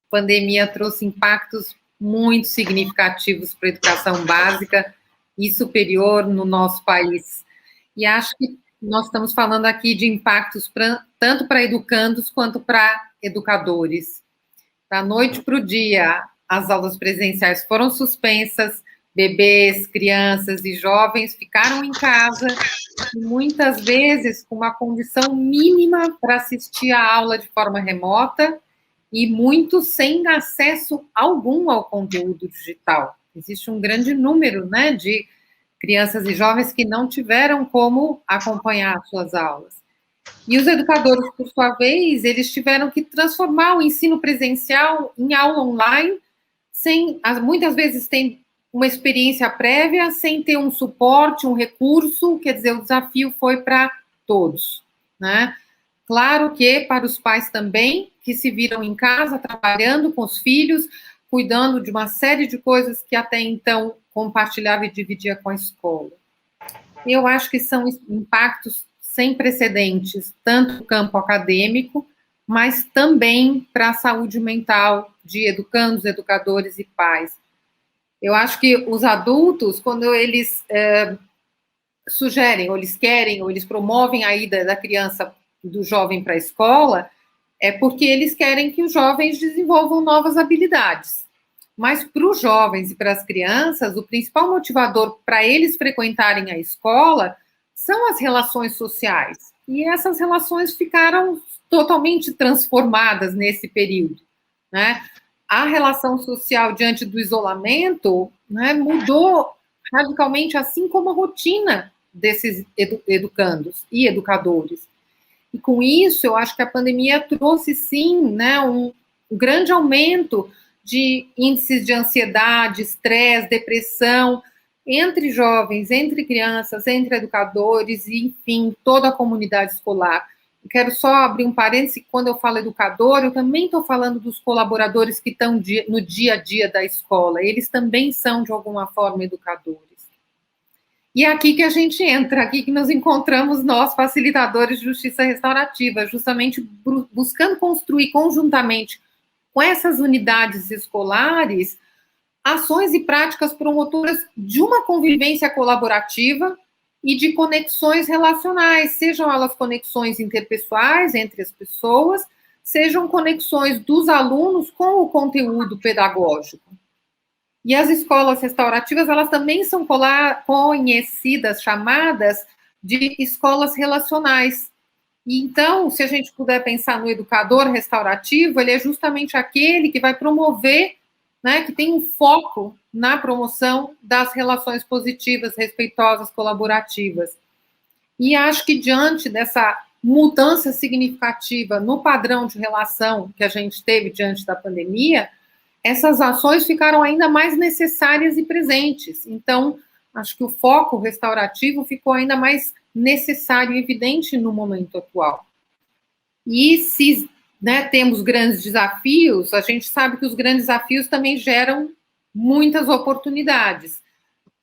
pandemia trouxe impactos muito significativos para a educação básica e superior no nosso país. E acho que nós estamos falando aqui de impactos tanto para educandos quanto para educadores. Da noite para o dia, as aulas presenciais foram suspensas, bebês, crianças e jovens ficaram em casa, e muitas vezes com uma condição mínima para assistir a aula de forma remota, e muitos sem acesso algum ao conteúdo digital. Existe um grande número, né, de crianças e jovens que não tiveram como acompanhar suas aulas. E os educadores, por sua vez, eles tiveram que transformar o ensino presencial em aula online, muitas vezes tem uma experiência prévia, sem ter um suporte, um recurso. Quer dizer, o desafio foi para todos, né? Claro que para os pais também, que se viram em casa, trabalhando com os filhos, cuidando de uma série de coisas que até então compartilhava e dividia com a escola. Eu acho que são impactos sem precedentes, tanto no campo acadêmico, mas também para a saúde mental de educandos, educadores e pais. Eu acho que os adultos, quando eles sugerem, ou eles querem, ou eles promovem a ida da criança, do jovem para a escola, é porque eles querem que os jovens desenvolvam novas habilidades. Mas para os jovens e para as crianças, o principal motivador para eles frequentarem a escola são as relações sociais. E essas relações ficaram totalmente transformadas nesse período, né? A relação social diante do isolamento, né, mudou radicalmente, assim como a rotina desses educandos e educadores. E com isso, eu acho que a pandemia trouxe, sim, né, um grande aumento de índices de ansiedade, estresse, depressão. entre jovens, entre crianças, entre educadores e, enfim, toda a comunidade escolar. Eu quero só abrir um parêntese, quando eu falo educador, eu também estou falando dos colaboradores que estão no dia a dia da escola. Eles também são, de alguma forma, educadores. E é aqui que a gente entra, aqui que nos encontramos nós, facilitadores de justiça restaurativa, justamente buscando construir conjuntamente com essas unidades escolares ações e práticas promotoras de uma convivência colaborativa e de conexões relacionais, sejam elas conexões interpessoais entre as pessoas, sejam conexões dos alunos com o conteúdo pedagógico. E as escolas restaurativas, elas também são conhecidas, chamadas de escolas relacionais. E então, se a gente puder pensar no educador restaurativo, ele é justamente aquele que vai promover, né, que tem um foco na promoção das relações positivas, respeitosas, colaborativas. E acho que diante dessa mudança significativa no padrão de relação que a gente teve diante da pandemia, essas ações ficaram ainda mais necessárias e presentes. Então, acho que o foco restaurativo ficou ainda mais necessário e evidente no momento atual. E se, né, temos grandes desafios, a gente sabe que os grandes desafios também geram muitas oportunidades.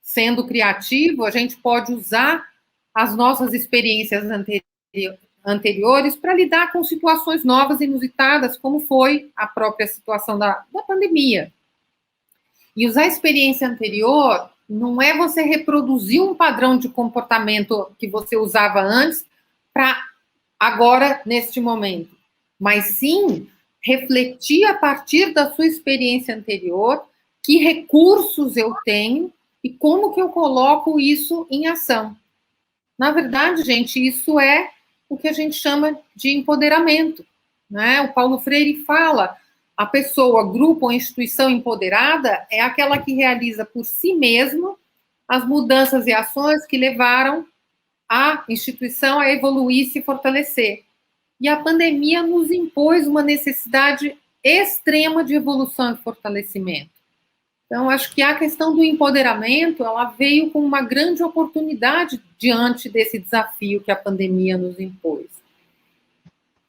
Sendo criativo, a gente pode usar as nossas experiências anteriores para lidar com situações novas e inusitadas, como foi a própria situação da pandemia. E usar a experiência anterior não é você reproduzir um padrão de comportamento que você usava antes para agora, neste momento, mas sim refletir a partir da sua experiência anterior que recursos eu tenho e como que eu coloco isso em ação. Na verdade, gente, isso é o que a gente chama de empoderamento, né? O Paulo Freire fala, a pessoa, grupo ou instituição empoderada é aquela que realiza por si mesma as mudanças e ações que levaram a instituição a evoluir e se fortalecer. E a pandemia nos impôs uma necessidade extrema de evolução e fortalecimento. Então, acho que a questão do empoderamento, ela veio com uma grande oportunidade diante desse desafio que a pandemia nos impôs.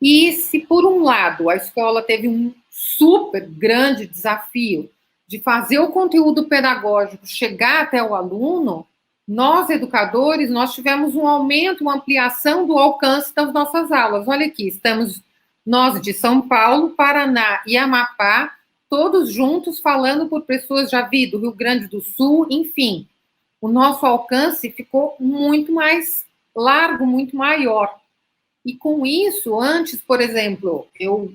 E se, por um lado, a escola teve um super grande desafio de fazer o conteúdo pedagógico chegar até o aluno, nós, educadores, nós tivemos um aumento, uma ampliação do alcance das nossas aulas. Olha aqui, estamos nós de São Paulo, Paraná e Amapá, todos juntos falando por pessoas já vi do Rio Grande do Sul, enfim. O nosso alcance ficou muito mais largo, muito maior. E com isso, antes, por exemplo, eu,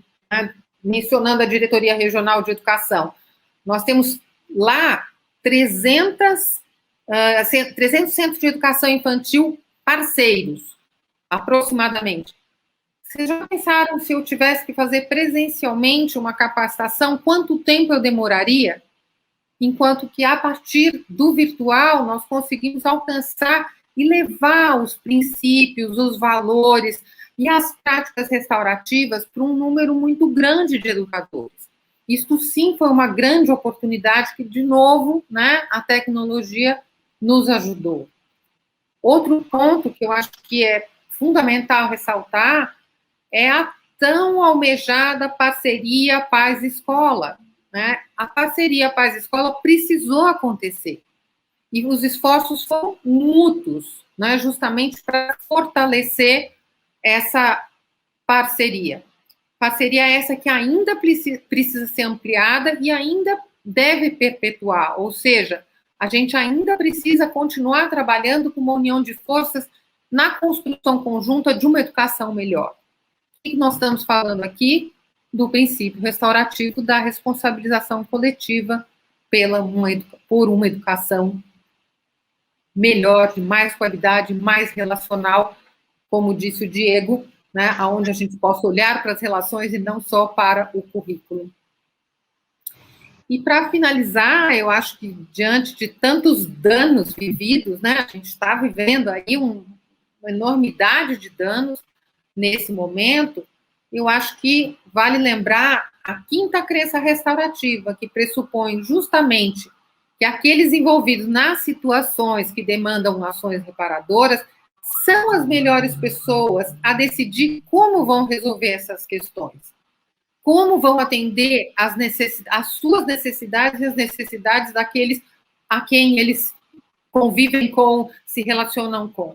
mencionando a Diretoria Regional de Educação, nós temos lá 300 centros de educação infantil parceiros, aproximadamente. Vocês já pensaram se eu tivesse que fazer presencialmente uma capacitação, quanto tempo eu demoraria? Enquanto que, a partir do virtual, nós conseguimos alcançar e levar os princípios, os valores e as práticas restaurativas para um número muito grande de educadores. Isto, sim, foi uma grande oportunidade que, de novo, né, a tecnologia nos ajudou. Outro ponto que eu acho que é fundamental ressaltar é a tão almejada parceria Paz-Escola, né? A parceria Paz-Escola precisou acontecer. E os esforços foram mútuos, né? Justamente para fortalecer essa parceria. Parceria essa que ainda precisa ser ampliada e ainda deve perpetuar, ou seja, a gente ainda precisa continuar trabalhando com uma união de forças na construção conjunta de uma educação melhor. O que nós estamos falando aqui? Do princípio restaurativo da responsabilização coletiva por uma educação melhor, de mais qualidade, mais relacional, como disse o Diego, né, onde a gente possa olhar para as relações e não só para o currículo. E para finalizar, eu acho que diante de tantos danos vividos, né, a gente está vivendo aí uma enormidade de danos nesse momento, eu acho que vale lembrar a quinta crença restaurativa, que pressupõe justamente que aqueles envolvidos nas situações que demandam ações reparadoras são as melhores pessoas a decidir como vão resolver essas questões, como vão atender as suas necessidades e as necessidades daqueles a quem eles convivem com, se relacionam com.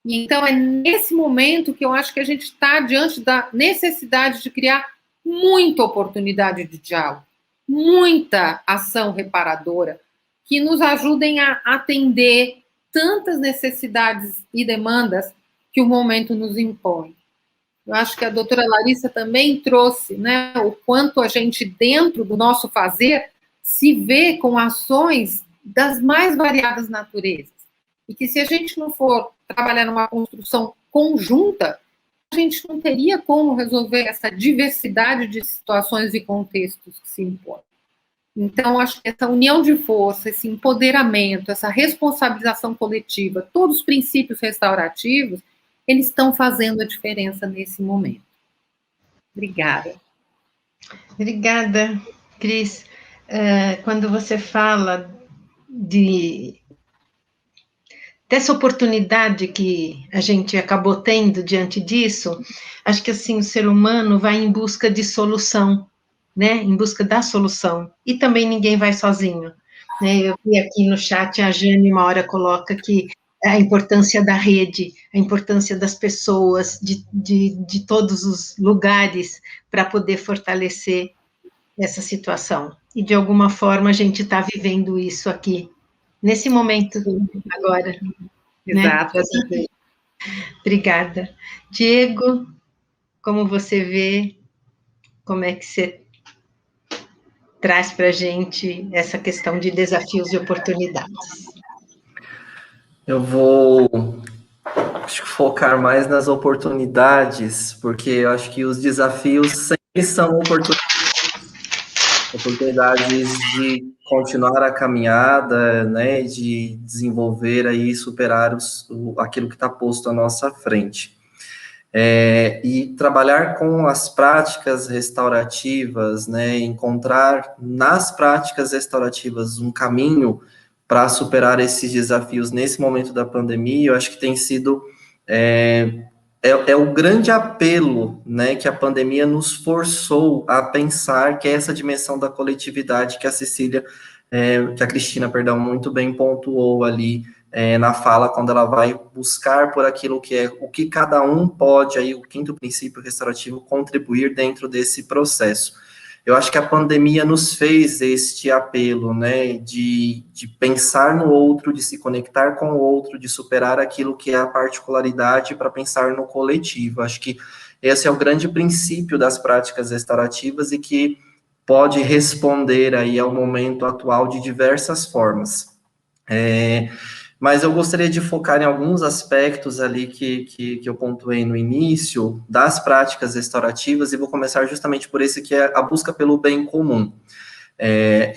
E então, é nesse momento que eu acho que a gente está diante da necessidade de criar muita oportunidade de diálogo, muita ação reparadora, que nos ajudem a atender tantas necessidades e demandas que o momento nos impõe. Eu acho que a doutora Larissa também trouxe, né, o quanto a gente, dentro do nosso fazer, se vê com ações das mais variadas naturezas. E que se a gente não for trabalhar numa construção conjunta, a gente não teria como resolver essa diversidade de situações e contextos que se impõem. Então, acho que essa união de força, esse empoderamento, essa responsabilização coletiva, todos os princípios restaurativos, eles estão fazendo a diferença nesse momento. Obrigada. Obrigada, Cris. Quando você fala dessa oportunidade que a gente acabou tendo diante disso, acho que assim o ser humano vai em busca de solução, né? Em busca da solução. E também ninguém vai sozinho, né? Eu vi aqui no chat, a Jane uma hora coloca que a importância da rede, a importância das pessoas, de todos os lugares, para poder fortalecer essa situação. E, de alguma forma, a gente está vivendo isso aqui, nesse momento, agora. Exato. Né? Obrigada. Diego, como você vê, como é que você traz para a gente essa questão de desafios e oportunidades? Eu vou focar mais nas oportunidades, porque eu acho que os desafios sempre são oportunidades de continuar a caminhada, né, de desenvolver aí, superar aquilo que está posto à nossa frente. E trabalhar com as práticas restaurativas, né, encontrar nas práticas restaurativas um caminho para superar esses desafios nesse momento da pandemia, eu acho que tem sido o grande apelo, né, que a pandemia nos forçou a pensar, que é essa dimensão da coletividade que que a Cristina, perdão, muito bem pontuou ali na fala, quando ela vai buscar por aquilo que é o que cada um pode, aí o quinto princípio restaurativo, contribuir dentro desse processo. Eu acho que a pandemia nos fez este apelo, né, de pensar no outro, de se conectar com o outro, de superar aquilo que é a particularidade para pensar no coletivo. Acho que esse é o grande princípio das práticas restaurativas e que pode responder aí ao momento atual de diversas formas. Mas eu gostaria de focar em alguns aspectos ali que eu pontuei no início das práticas restaurativas, e vou começar justamente por esse, que é a busca pelo bem comum.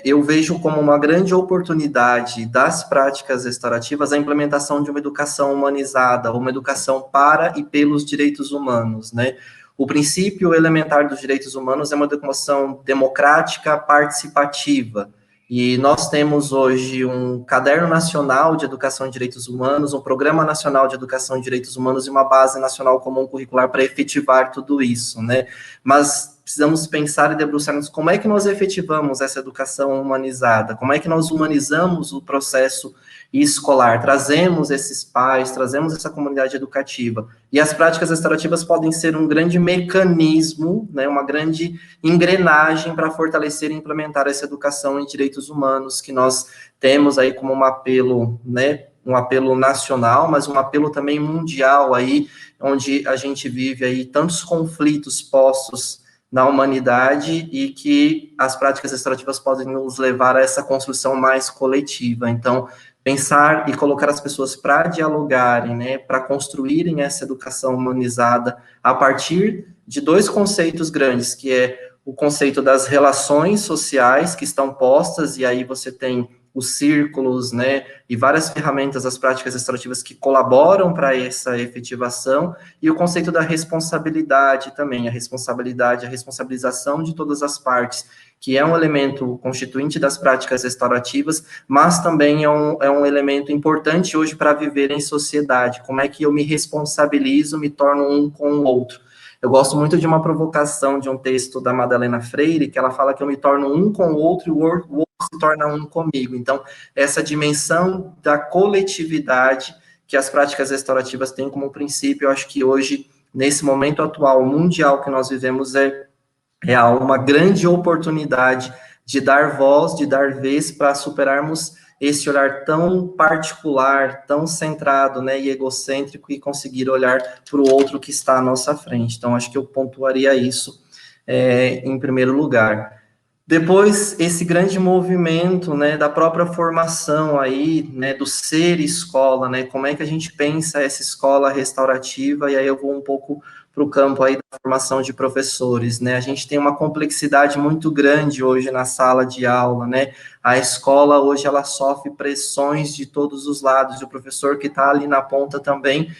Eu vejo como uma grande oportunidade das práticas restaurativas a implementação de uma educação humanizada, uma educação para e pelos direitos humanos, né? O princípio elementar dos direitos humanos é uma educação democrática, participativa. E nós temos hoje um Caderno Nacional de Educação em Direitos Humanos, um Programa Nacional de Educação em Direitos Humanos e uma Base Nacional Comum Curricular para efetivar tudo isso, né? Mas precisamos pensar e debruçar-nos como é que nós efetivamos essa educação humanizada, como é que nós humanizamos o processo escolar, trazemos esses pais, trazemos essa comunidade educativa. E as práticas restaurativas podem ser um grande mecanismo, né, uma grande engrenagem para fortalecer e implementar essa educação em direitos humanos, que nós temos aí como um apelo, né, um apelo nacional, mas um apelo também mundial aí, onde a gente vive aí tantos conflitos postos na humanidade e que as práticas restaurativas podem nos levar a essa construção mais coletiva. Então, pensar e colocar as pessoas para dialogarem, né, para construírem essa educação humanizada a partir de dois conceitos grandes, que é o conceito das relações sociais que estão postas, e aí você tem os círculos, né, e várias ferramentas das práticas restaurativas que colaboram para essa efetivação, e o conceito da responsabilidade também, a responsabilização de todas as partes, que é um elemento constituinte das práticas restaurativas, mas também é um elemento importante hoje para viver em sociedade. Como é que eu me responsabilizo, me torno um com o outro? Eu gosto muito de uma provocação de um texto da Madalena Freire, que ela fala que eu me torno um com o outro e o outro se torna um comigo. Então, essa dimensão da coletividade que as práticas restaurativas têm como princípio, eu acho que hoje, nesse momento atual mundial que nós vivemos, há uma grande oportunidade de dar voz, de dar vez para superarmos esse olhar tão particular, tão centrado, né, e egocêntrico, e conseguir olhar para o outro que está à nossa frente. Então, acho que eu pontuaria isso em primeiro lugar. Depois, esse grande movimento, né, da própria formação aí, né, do ser escola, né, como é que a gente pensa essa escola restaurativa, e aí eu vou um pouco para o campo aí da formação de professores, né, a gente tem uma complexidade muito grande hoje na sala de aula, né, a escola hoje ela sofre pressões de todos os lados, e o professor que está ali na ponta também,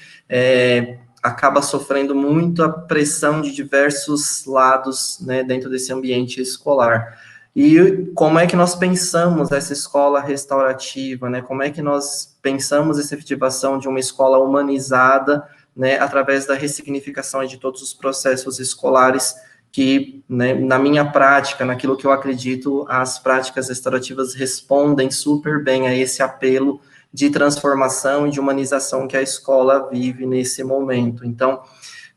acaba sofrendo muita pressão de diversos lados, né, dentro desse ambiente escolar. E como é que nós pensamos essa escola restaurativa, né, como é que nós pensamos essa efetivação de uma escola humanizada, né, através da ressignificação de todos os processos escolares que, né, na minha prática, naquilo que eu acredito, as práticas restaurativas respondem super bem a esse apelo de transformação e de humanização que a escola vive nesse momento. Então,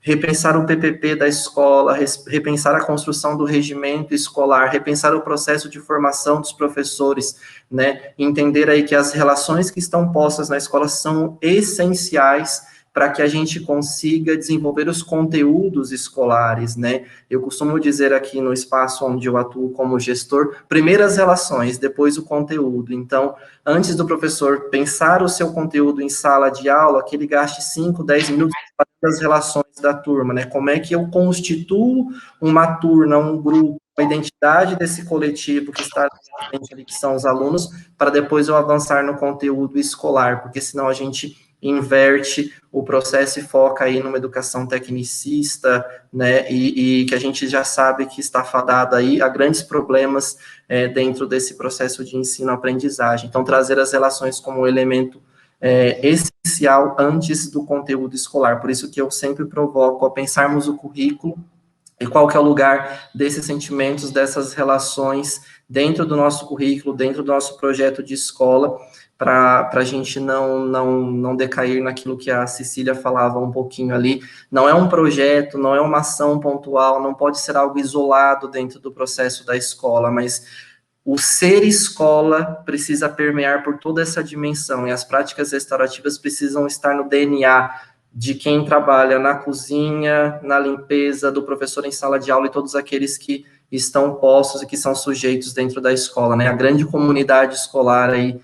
repensar o PPP da escola, repensar a construção do regimento escolar, repensar o processo de formação dos professores, né, entender aí que as relações que estão postas na escola são essenciais para que a gente consiga desenvolver os conteúdos escolares, né? Eu costumo dizer aqui no espaço onde eu atuo como gestor, primeiro as relações, depois o conteúdo. Então, antes do professor pensar o seu conteúdo em sala de aula, que ele gaste 5, 10 minutos para as relações da turma, né? Como é que eu constituo uma turma, um grupo, a identidade desse coletivo que está na frente ali, que são os alunos, para depois eu avançar no conteúdo escolar, porque senão a gente inverte o processo e foca aí numa educação tecnicista, né, e que a gente já sabe que está fadada aí a grandes problemas dentro desse processo de ensino-aprendizagem. Então, trazer as relações como um elemento essencial antes do conteúdo escolar. Por isso que eu sempre provoco a pensarmos o currículo e qual que é o lugar desses sentimentos, dessas relações dentro do nosso currículo, dentro do nosso projeto de escola, para a gente não decair naquilo que a Cecília falava um pouquinho ali. Não é um projeto, não é uma ação pontual, não pode ser algo isolado dentro do processo da escola, mas o ser escola precisa permear por toda essa dimensão, e as práticas restaurativas precisam estar no DNA de quem trabalha na cozinha, na limpeza, do professor em sala de aula e todos aqueles que estão postos e que são sujeitos dentro da escola, né? A grande comunidade escolar aí,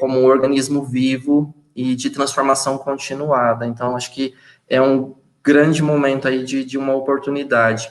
como um organismo vivo e de transformação continuada. Então, acho que é um grande momento aí de uma oportunidade.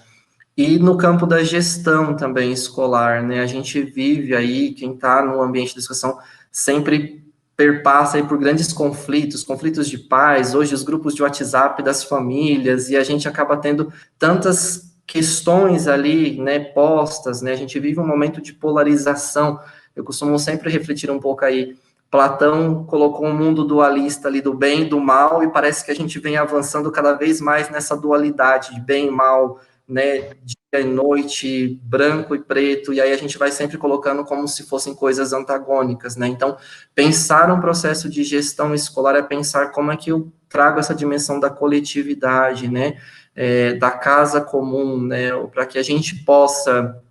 E no campo da gestão também escolar, né, a gente vive aí, quem está no ambiente de discussão, sempre perpassa aí por grandes conflitos de pais, hoje os grupos de WhatsApp das famílias, e a gente acaba tendo tantas questões ali, né, postas, né, a gente vive um momento de polarização. Eu costumo sempre refletir um pouco aí, Platão colocou um mundo dualista ali do bem e do mal, e parece que a gente vem avançando cada vez mais nessa dualidade de bem e mal, né, dia e noite, branco e preto, e aí a gente vai sempre colocando como se fossem coisas antagônicas, né, então, pensar um processo de gestão escolar é pensar como é que eu trago essa dimensão da coletividade, né, da casa comum, né, para que a gente possa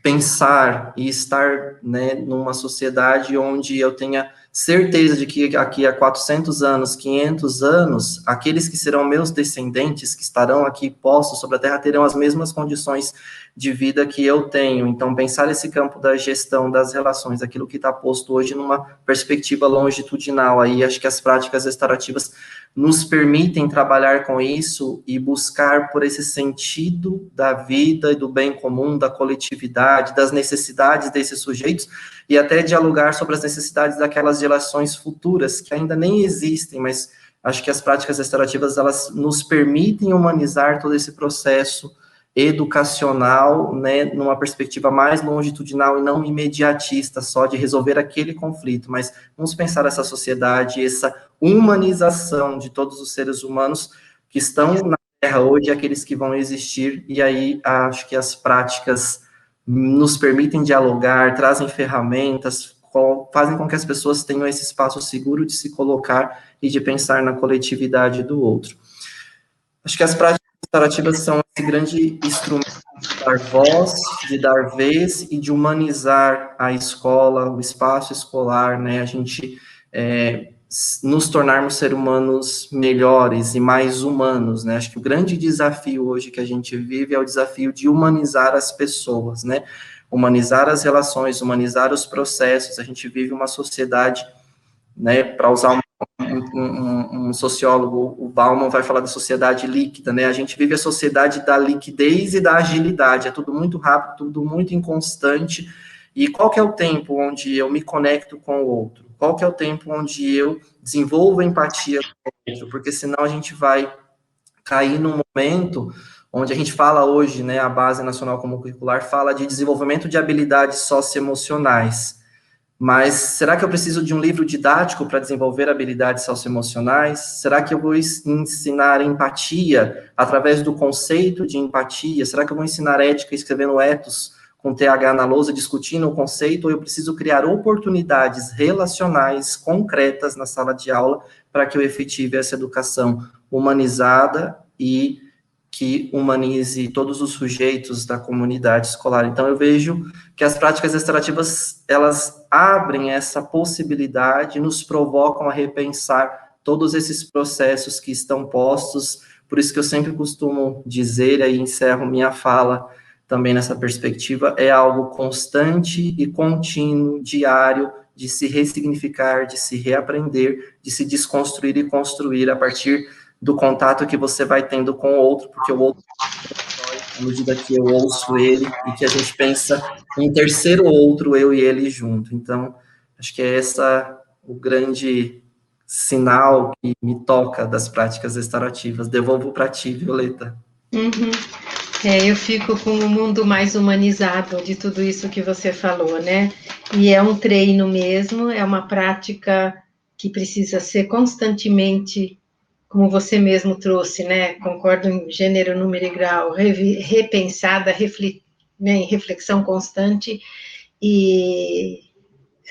pensar e estar, né, numa sociedade onde eu tenha certeza de que aqui a 400 anos, 500 anos, aqueles que serão meus descendentes, que estarão aqui postos sobre a terra, terão as mesmas condições de vida que eu tenho. Então, pensar esse campo da gestão das relações, aquilo que está posto hoje numa perspectiva longitudinal, aí acho que as práticas restaurativas nos permitem trabalhar com isso e buscar por esse sentido da vida e do bem comum, da coletividade, das necessidades desses sujeitos, e até dialogar sobre as necessidades daquelas gerações futuras, que ainda nem existem, mas acho que as práticas restaurativas, elas nos permitem humanizar todo esse processo educacional, né, numa perspectiva mais longitudinal e não imediatista, só de resolver aquele conflito, mas vamos pensar essa sociedade, essa humanização de todos os seres humanos que estão na Terra hoje e aqueles que vão existir, e aí acho que as práticas nos permitem dialogar, trazem ferramentas, fazem com que as pessoas tenham esse espaço seguro de se colocar e de pensar na coletividade do outro. Acho que as práticas restaurativas são esse grande instrumento de dar voz, de dar vez e de humanizar a escola, o espaço escolar, né, a gente nos tornarmos seres humanos melhores e mais humanos, né, acho que o grande desafio hoje que a gente vive é o desafio de humanizar as pessoas, né, humanizar as relações, humanizar os processos. A gente vive uma sociedade, né, para usar um sociólogo, o Bauman vai falar da sociedade líquida, né, a gente vive a sociedade da liquidez e da agilidade, é tudo muito rápido, tudo muito inconstante, e qual que é o tempo onde eu me conecto com o outro? Qual que é o tempo onde eu desenvolvo empatia com o outro? Porque senão a gente vai cair num momento onde a gente fala hoje, né, a Base Nacional Comum Curricular fala de desenvolvimento de habilidades socioemocionais. Mas será que eu preciso de um livro didático para desenvolver habilidades socioemocionais? Será que eu vou ensinar empatia através do conceito de empatia? Será que eu vou ensinar ética escrevendo ethos com TH na lousa, discutindo o conceito? Ou eu preciso criar oportunidades relacionais concretas na sala de aula para que eu efetive essa educação humanizada e que humanize todos os sujeitos da comunidade escolar? Então, eu vejo que as práticas restaurativas, elas abrem essa possibilidade, nos provocam a repensar todos esses processos que estão postos. Por isso que eu sempre costumo dizer, aí encerro minha fala também nessa perspectiva, é algo constante e contínuo, diário, de se ressignificar, de se reaprender, de se desconstruir e construir a partir do contato que você vai tendo com o outro, porque o outro, à medida que eu ouço ele, e que a gente pensa em um terceiro outro, eu e ele junto. Então, acho que é essa o grande sinal que me toca das práticas restaurativas. Devolvo para ti, Violeta. Uhum. Eu fico com um mundo mais humanizado de tudo isso que você falou, né? E é um treino mesmo, é uma prática que precisa ser constantemente, como você mesmo trouxe, né? Concordo em gênero, número e grau, repensada, em reflexão constante e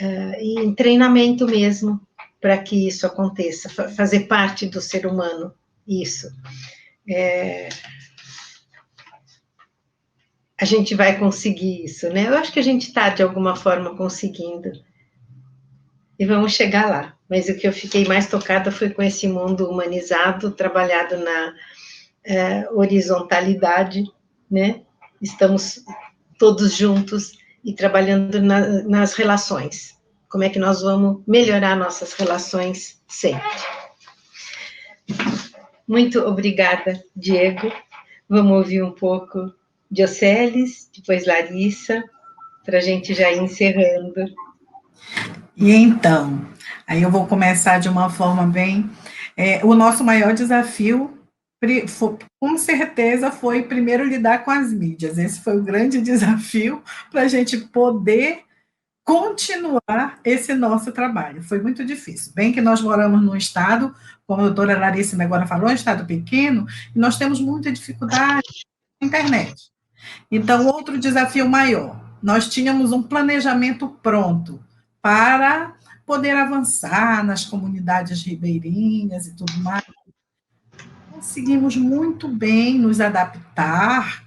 em treinamento mesmo, para que isso aconteça, fazer parte do ser humano, isso. A gente vai conseguir isso, né? Eu acho que a gente está, de alguma forma, conseguindo. E vamos chegar lá. Mas o que eu fiquei mais tocada foi com esse mundo humanizado, trabalhado na horizontalidade, né? Estamos todos juntos e trabalhando nas relações. Como é que nós vamos melhorar nossas relações sempre? Muito obrigada, Diego. Vamos ouvir um pouco de Océlis, depois Larissa, para a gente já ir encerrando. E então, aí eu vou começar de uma forma bem... o nosso maior desafio, com certeza, foi primeiro lidar com as mídias. Esse foi o grande desafio para a gente poder continuar esse nosso trabalho. Foi muito difícil. Bem que nós moramos num estado, como a doutora Larissa agora falou, um estado pequeno, e nós temos muita dificuldade na internet. Então, outro desafio maior, nós tínhamos um planejamento pronto para poder avançar nas comunidades ribeirinhas e tudo mais. Conseguimos muito bem nos adaptar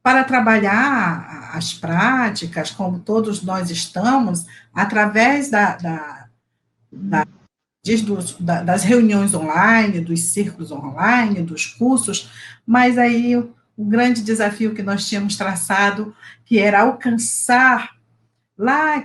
para trabalhar as práticas, como todos nós estamos, através das reuniões online, dos círculos online, dos cursos, mas aí o grande desafio que nós tínhamos traçado, que era alcançar lá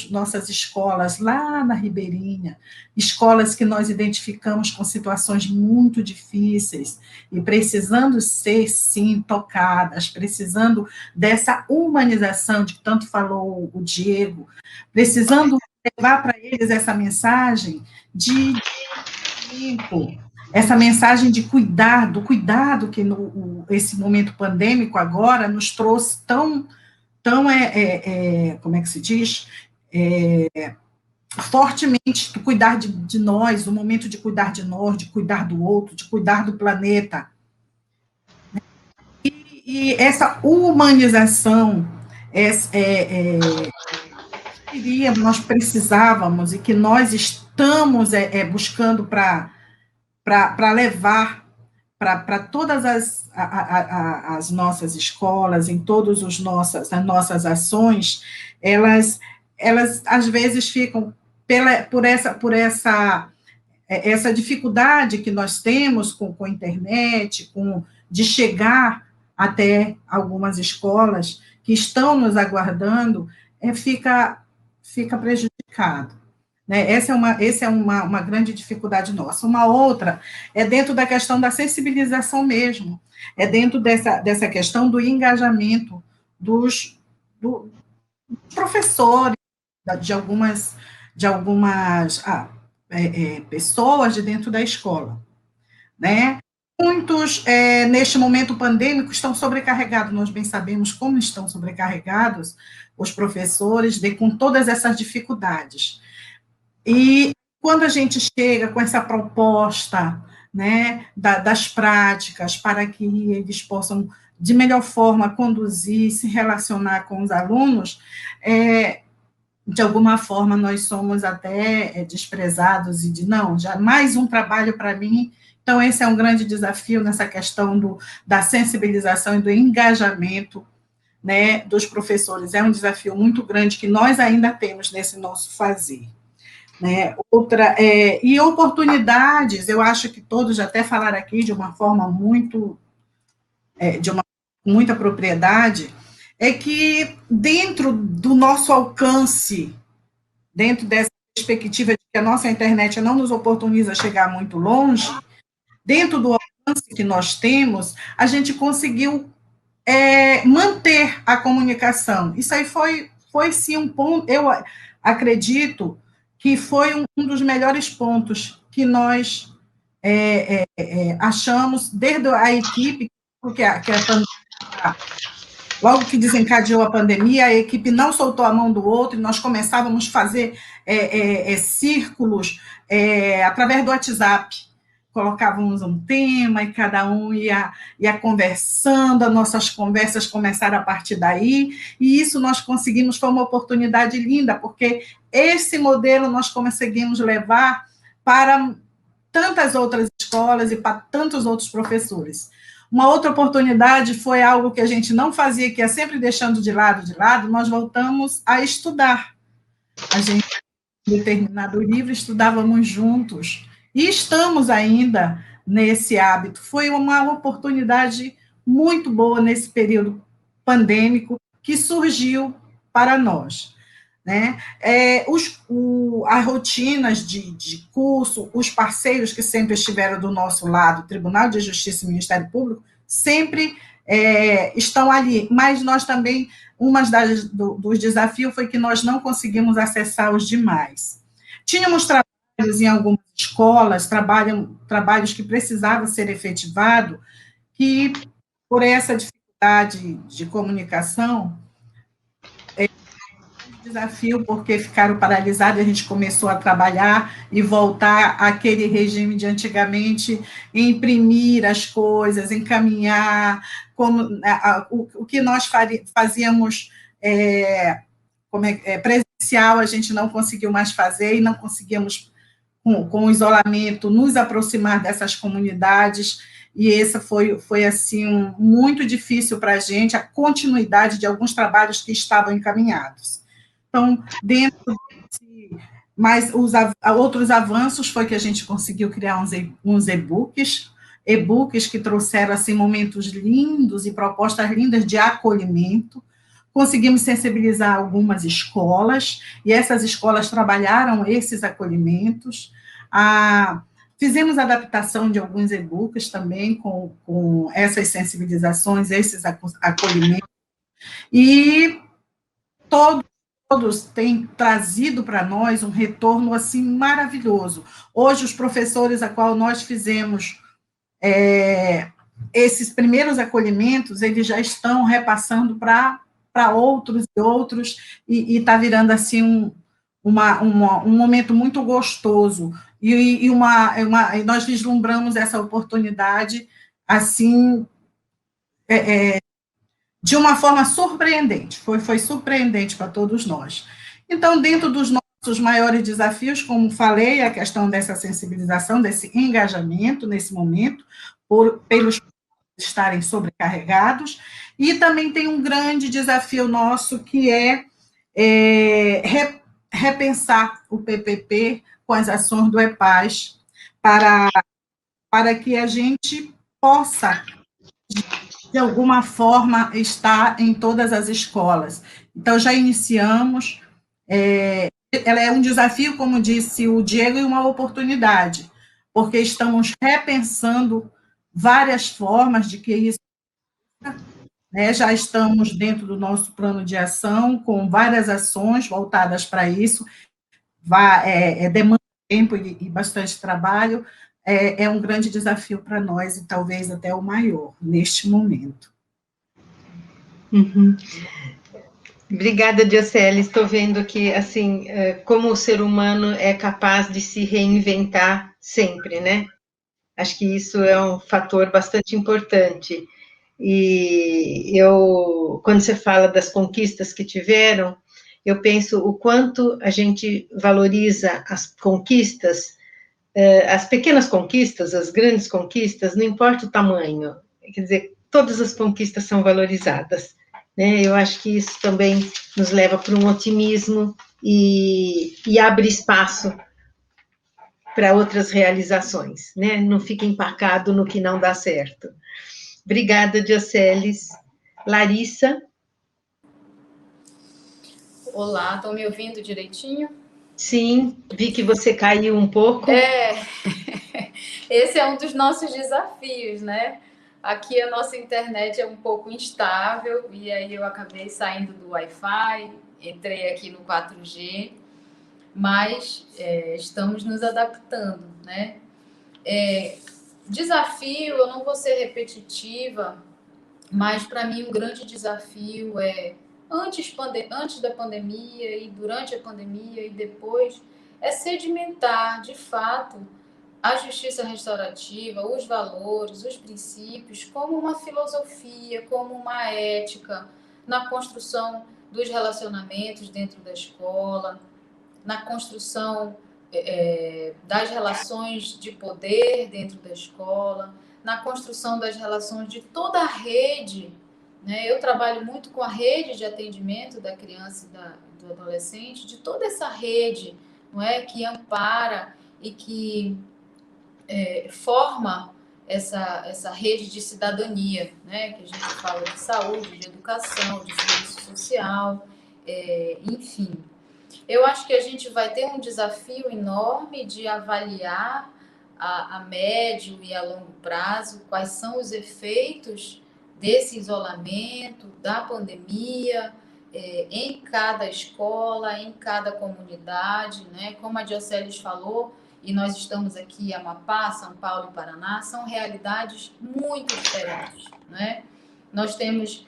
nossas escolas, lá na Ribeirinha, escolas que nós identificamos com situações muito difíceis e precisando ser, sim, tocadas, precisando dessa humanização de que tanto falou o Diego, precisando levar para eles essa mensagem de tempo, essa mensagem de cuidar, do cuidado que esse momento pandêmico agora nos trouxe tão como é que se diz? Fortemente, do cuidar de nós, o momento de cuidar de nós, de cuidar do outro, de cuidar do planeta. E essa humanização, nós precisávamos e que nós estamos buscando para levar para todas as nossas escolas, em todas as nossas ações, elas às vezes ficam por essa dificuldade que nós temos com a internet, de chegar até algumas escolas que estão nos aguardando, fica prejudicado. Essa é uma grande dificuldade nossa. Uma outra é dentro da questão da sensibilização mesmo, é dentro dessa questão do engajamento dos professores, de algumas pessoas de dentro da escola. Muitos, neste momento pandêmico, estão sobrecarregados, nós bem sabemos como estão sobrecarregados os professores, com todas essas dificuldades. E quando a gente chega com essa proposta, das práticas, para que eles possam, de melhor forma, conduzir, se relacionar com os alunos, de alguma forma nós somos até desprezados e não, já mais um trabalho para mim. Então, esse é um grande desafio nessa questão da sensibilização e do engajamento, dos professores. É um desafio muito grande que nós ainda temos nesse nosso fazer. E oportunidades, eu acho que todos já até falaram aqui de uma forma muita propriedade, é que dentro do nosso alcance, dentro dessa perspectiva de que a nossa internet não nos oportuniza chegar muito longe, dentro do alcance que nós temos, a gente conseguiu manter a comunicação. Isso aí foi sim um ponto, eu acredito que foi um dos melhores pontos que nós achamos, desde a equipe, porque logo que desencadeou a pandemia, a equipe não soltou a mão do outro, e nós começávamos a fazer círculos através do WhatsApp. Colocávamos um tema e cada um ia conversando, as nossas conversas começaram a partir daí, e isso nós conseguimos, foi uma oportunidade linda, porque esse modelo nós conseguimos levar para tantas outras escolas e para tantos outros professores. Uma outra oportunidade foi algo que a gente não fazia, que é sempre deixando de lado, nós voltamos a estudar. A gente, em determinado livro, estudávamos juntos, e estamos ainda nesse hábito. Foi uma oportunidade muito boa nesse período pandêmico que surgiu para nós. As rotinas de curso, os parceiros que sempre estiveram do nosso lado, Tribunal de Justiça e Ministério Público, sempre estão ali, mas nós também, dos desafios foi que nós não conseguimos acessar os demais. Tínhamos trabalhos em algumas escolas, trabalhos que precisavam ser efetivados, que, por essa dificuldade de comunicação, desafio, porque ficaram paralisados, a gente começou a trabalhar e voltar àquele regime de antigamente, imprimir as coisas, encaminhar, o que nós fazíamos presencial, a gente não conseguiu mais fazer, e não conseguimos, com o isolamento, nos aproximar dessas comunidades, e essa foi assim, muito difícil para a gente, a continuidade de alguns trabalhos que estavam encaminhados. Então, dentro mas outros avanços foi que a gente conseguiu criar uns e-books, e-books que trouxeram assim momentos lindos e propostas lindas de acolhimento. Conseguimos sensibilizar algumas escolas, e essas escolas trabalharam esses acolhimentos. Fizemos adaptação de alguns e-books também com essas sensibilizações, esses acolhimentos, e todos têm trazido para nós um retorno assim maravilhoso. Hoje, os professores a qual nós fizemos esses primeiros acolhimentos, eles já estão repassando para outros e outros, e está virando assim um momento muito gostoso, e nós vislumbramos essa oportunidade assim, de uma forma surpreendente, foi surpreendente para todos nós. Então, dentro dos nossos maiores desafios, como falei, a questão dessa sensibilização, desse engajamento nesse momento, pelos estarem sobrecarregados, e também tem um grande desafio nosso, que é repensar o PPP com as ações do EPAS, para que a gente possa, de alguma forma, estar em todas as escolas. Então, já iniciamos, ela é um desafio, como disse o Diego, e uma oportunidade, porque estamos repensando várias formas de que isso, né, já estamos dentro do nosso plano de ação, com várias ações voltadas para isso, demanda tempo e bastante trabalho, é um grande desafio para nós, e talvez até o maior, neste momento. Uhum. Obrigada, Diocele. Estou vendo que, assim, como o ser humano é capaz de se reinventar sempre, né? Acho que isso é um fator bastante importante. E quando você fala das conquistas que tiveram, eu penso o quanto a gente valoriza as conquistas, as pequenas conquistas, as grandes conquistas, não importa o tamanho. Quer dizer, todas as conquistas são valorizadas, né? Eu acho que isso também nos leva para um otimismo e abre espaço para outras realizações, né? Não fica empacado no que não dá certo. Obrigada, Dioceles. Larissa? Olá, estão me ouvindo direitinho? Sim, vi que você caiu um pouco. Esse é um dos nossos desafios, né? Aqui a nossa internet é um pouco instável, e aí eu acabei saindo do Wi-Fi, entrei aqui no 4G, mas estamos nos adaptando, né? Desafio, eu não vou ser repetitiva, mas para mim um grande desafio antes da pandemia e durante a pandemia e depois, é sedimentar, de fato, a justiça restaurativa, os valores, os princípios, como uma filosofia, como uma ética, na construção dos relacionamentos dentro da escola, na construção das relações de poder dentro da escola, na construção das relações de toda a rede, né? Eu trabalho muito com a rede de atendimento da criança e do adolescente, de toda essa rede, não é, que ampara e que forma essa rede de cidadania, né? Que a gente fala de saúde, de educação, de serviço social, enfim. Eu acho que a gente vai ter um desafio enorme de avaliar a médio e a longo prazo quais são os efeitos desse isolamento, da pandemia, em cada escola, em cada comunidade, né? Como a Dioceles falou, e nós estamos aqui em Amapá, São Paulo e Paraná, são realidades muito diferentes, né? Nós temos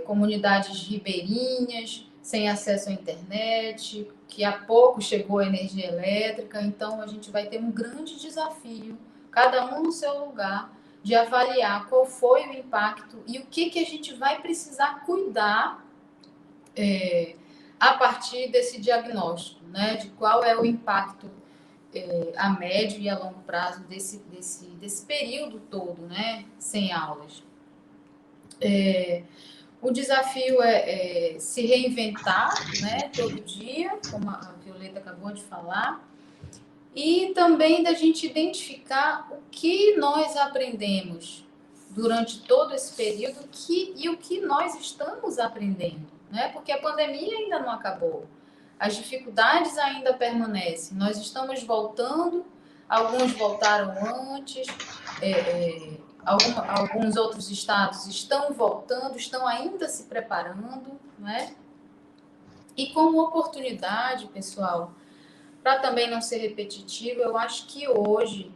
comunidades ribeirinhas, sem acesso à internet, que há pouco chegou a energia elétrica, então a gente vai ter um grande desafio, cada um no seu lugar, de avaliar qual foi o impacto e o que a gente vai precisar cuidar a partir desse diagnóstico, né? De qual é o impacto a médio e a longo prazo desse período todo, né? Sem aulas. O desafio é se reinventar, né, todo dia, como a Violeta acabou de falar, e também da gente identificar o que nós aprendemos durante todo esse período e o que nós estamos aprendendo, né? Porque a pandemia ainda não acabou, as dificuldades ainda permanecem, nós estamos voltando, alguns voltaram antes, alguns outros estados estão voltando, estão ainda se preparando, né? E como oportunidade, pessoal, para também não ser repetitivo, eu acho que hoje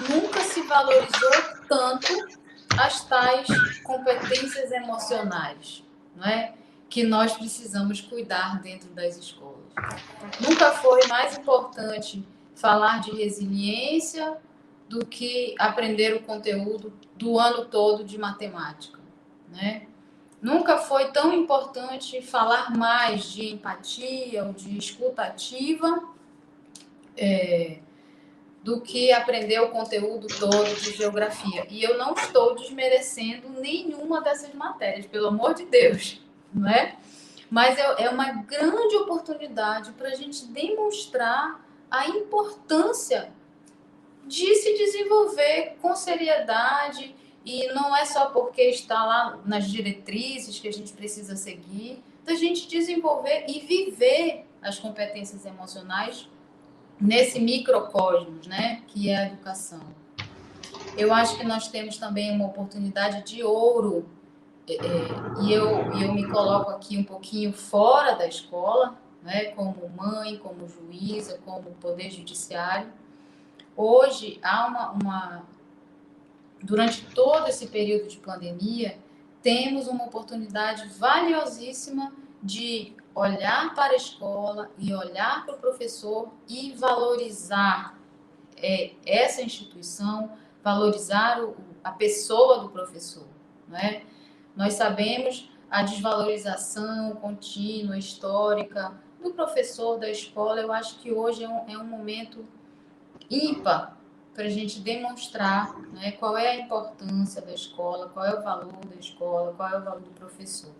nunca se valorizou tanto as tais competências emocionais, não é? Que nós precisamos cuidar dentro das escolas. Nunca foi mais importante falar de resiliência do que aprender o conteúdo do ano todo de matemática, né? Nunca foi tão importante falar mais de empatia ou de escuta ativa do que aprender o conteúdo todo de geografia. E eu não estou desmerecendo nenhuma dessas matérias, pelo amor de Deus, não é? Mas é uma grande oportunidade para a gente demonstrar a importância de se desenvolver com seriedade, e não é só porque está lá nas diretrizes que a gente precisa seguir, da gente desenvolver e viver as competências emocionais nesse microcosmos, né, que é a educação. Eu acho que nós temos também uma oportunidade de ouro, e eu me coloco aqui um pouquinho fora da escola, né, como mãe, como juíza, como poder judiciário. Hoje, durante todo esse período de pandemia, temos uma oportunidade valiosíssima de olhar para a escola e olhar para o professor e valorizar essa instituição, valorizar a pessoa do professor, não é? Nós sabemos a desvalorização contínua, histórica do professor da escola. Eu acho que hoje é um momento ímpar para a gente demonstrar, né, qual é a importância da escola, qual é o valor da escola, qual é o valor do professor.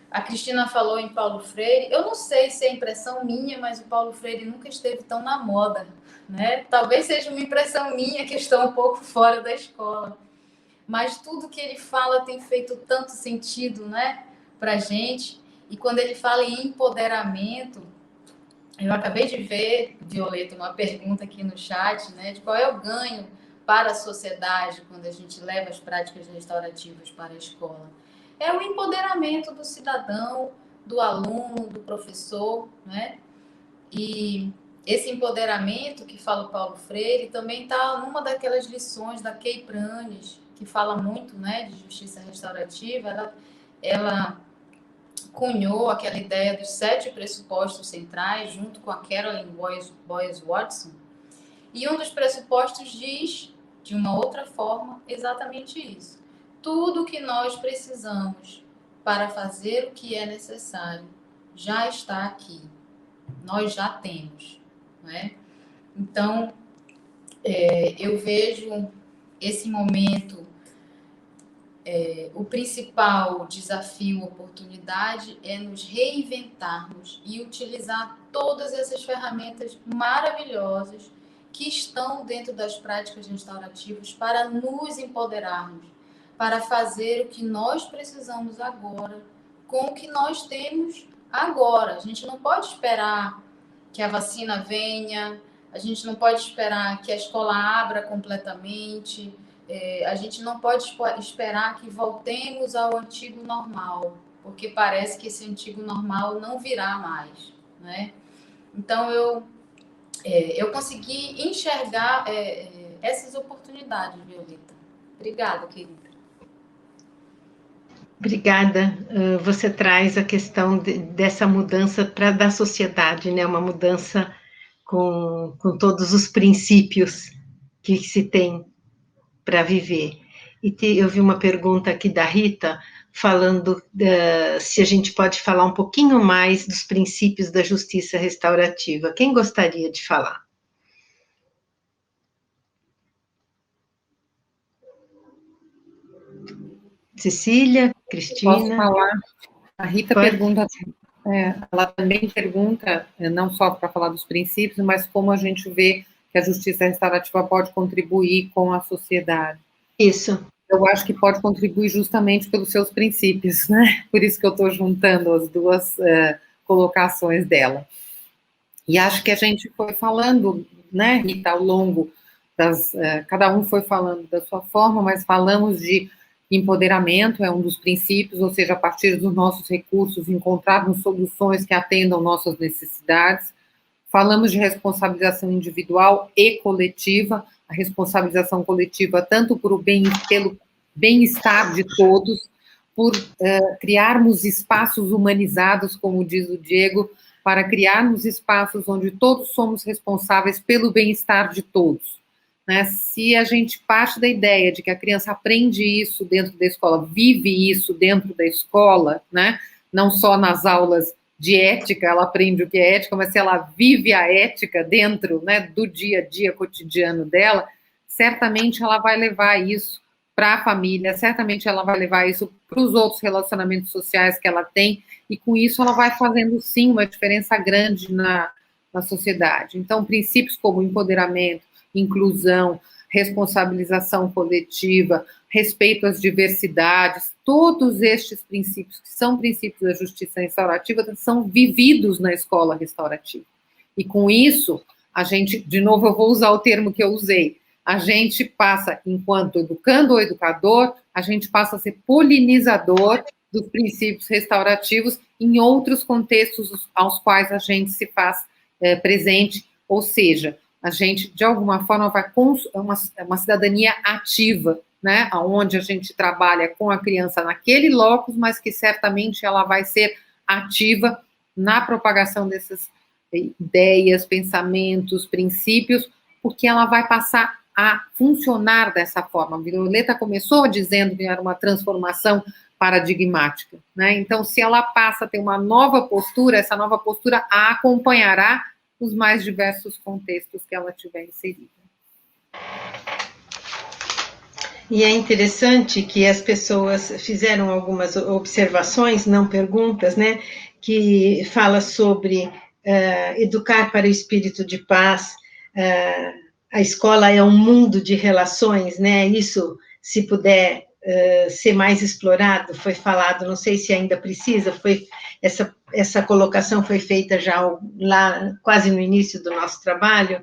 A Cristina falou em Paulo Freire. Eu não sei se é impressão minha, mas o Paulo Freire nunca esteve tão na moda, né? Talvez seja uma impressão minha que estou um pouco fora da escola. Mas tudo que ele fala tem feito tanto sentido, né, para a gente. E quando ele fala em empoderamento, eu acabei de ver, Violeta, uma pergunta aqui no chat, né, de qual é o ganho para a sociedade quando a gente leva as práticas restaurativas para a escola. É o empoderamento do cidadão, do aluno, do professor, né? E esse empoderamento que fala o Paulo Freire também está numa daquelas lições da Kay Pranes, que fala muito, né, de justiça restaurativa. Ela cunhou aquela ideia dos 7 pressupostos centrais, junto com a Carolyn Boyce Watson. E um dos pressupostos diz, de uma outra forma, exatamente isso. Tudo que nós precisamos para fazer o que é necessário já está aqui. Nós já temos, não é? Então, eu vejo esse momento, o principal desafio, oportunidade, é nos reinventarmos e utilizar todas essas ferramentas maravilhosas que estão dentro das práticas restaurativas para nos empoderarmos, para fazer o que nós precisamos agora, com o que nós temos agora. A gente não pode esperar que a vacina venha, a gente não pode esperar que a escola abra completamente, a gente não pode esperar que voltemos ao antigo normal, porque parece que esse antigo normal não virá mais, né? Então, eu consegui enxergar essas oportunidades, Violeta. Obrigada, querida. Obrigada. Você traz a questão dessa mudança da sociedade, né? Uma mudança com todos os princípios que se tem para viver. E eu vi uma pergunta aqui da Rita, falando se a gente pode falar um pouquinho mais dos princípios da justiça restaurativa. Quem gostaria de falar? Cecília, Cristina? Posso falar? A Rita Pode? pergunta Ela também pergunta, não só para falar dos princípios, mas como a gente vê que a justiça restaurativa pode contribuir com a sociedade. Isso. Eu acho que pode contribuir justamente pelos seus princípios, né? Por isso que eu estou juntando as duas colocações dela. E acho que a gente foi falando, né, Rita, ao longo cada um foi falando da sua forma, mas falamos de empoderamento, é um dos princípios, ou seja, a partir dos nossos recursos, encontrarmos soluções que atendam nossas necessidades. Falamos de responsabilização individual e coletiva, a responsabilização coletiva tanto pelo bem-estar de todos, por criarmos espaços humanizados, como diz o Diego, para criarmos espaços onde todos somos responsáveis pelo bem-estar de todos. Né? Se a gente parte da ideia de que a criança aprende isso dentro da escola, vive isso dentro da escola, né? Não só nas aulas de ética, ela aprende o que é ética, mas se ela vive a ética dentro, né, do dia a dia cotidiano dela, certamente ela vai levar isso para a família, certamente ela vai levar isso para os outros relacionamentos sociais que ela tem, e com isso ela vai fazendo, sim, uma diferença grande na sociedade. Então, princípios como empoderamento, inclusão, responsabilização coletiva, respeito às diversidades, todos estes princípios, que são princípios da justiça restaurativa, são vividos na escola restaurativa. E com isso, a gente, de novo, eu vou usar o termo que eu usei, a gente passa, enquanto educando ou educador, a gente passa a ser polinizador dos princípios restaurativos em outros contextos aos quais a gente se faz presente, ou seja, a gente, de alguma forma, vai uma cidadania ativa, né, onde a gente trabalha com a criança naquele locus, mas que certamente ela vai ser ativa na propagação dessas ideias, pensamentos, princípios, porque ela vai passar a funcionar dessa forma. A Violeta começou dizendo que era uma transformação paradigmática, né? Então, se ela passa a ter uma nova postura, essa nova postura a acompanhará os mais diversos contextos que ela tiver inserida. E é interessante que as pessoas fizeram algumas observações, não perguntas, né, que fala sobre educar para o espírito de paz, a escola é um mundo de relações, né, isso, se puder ser mais explorado, foi falado, não sei se ainda precisa, essa colocação foi feita já lá, quase no início do nosso trabalho,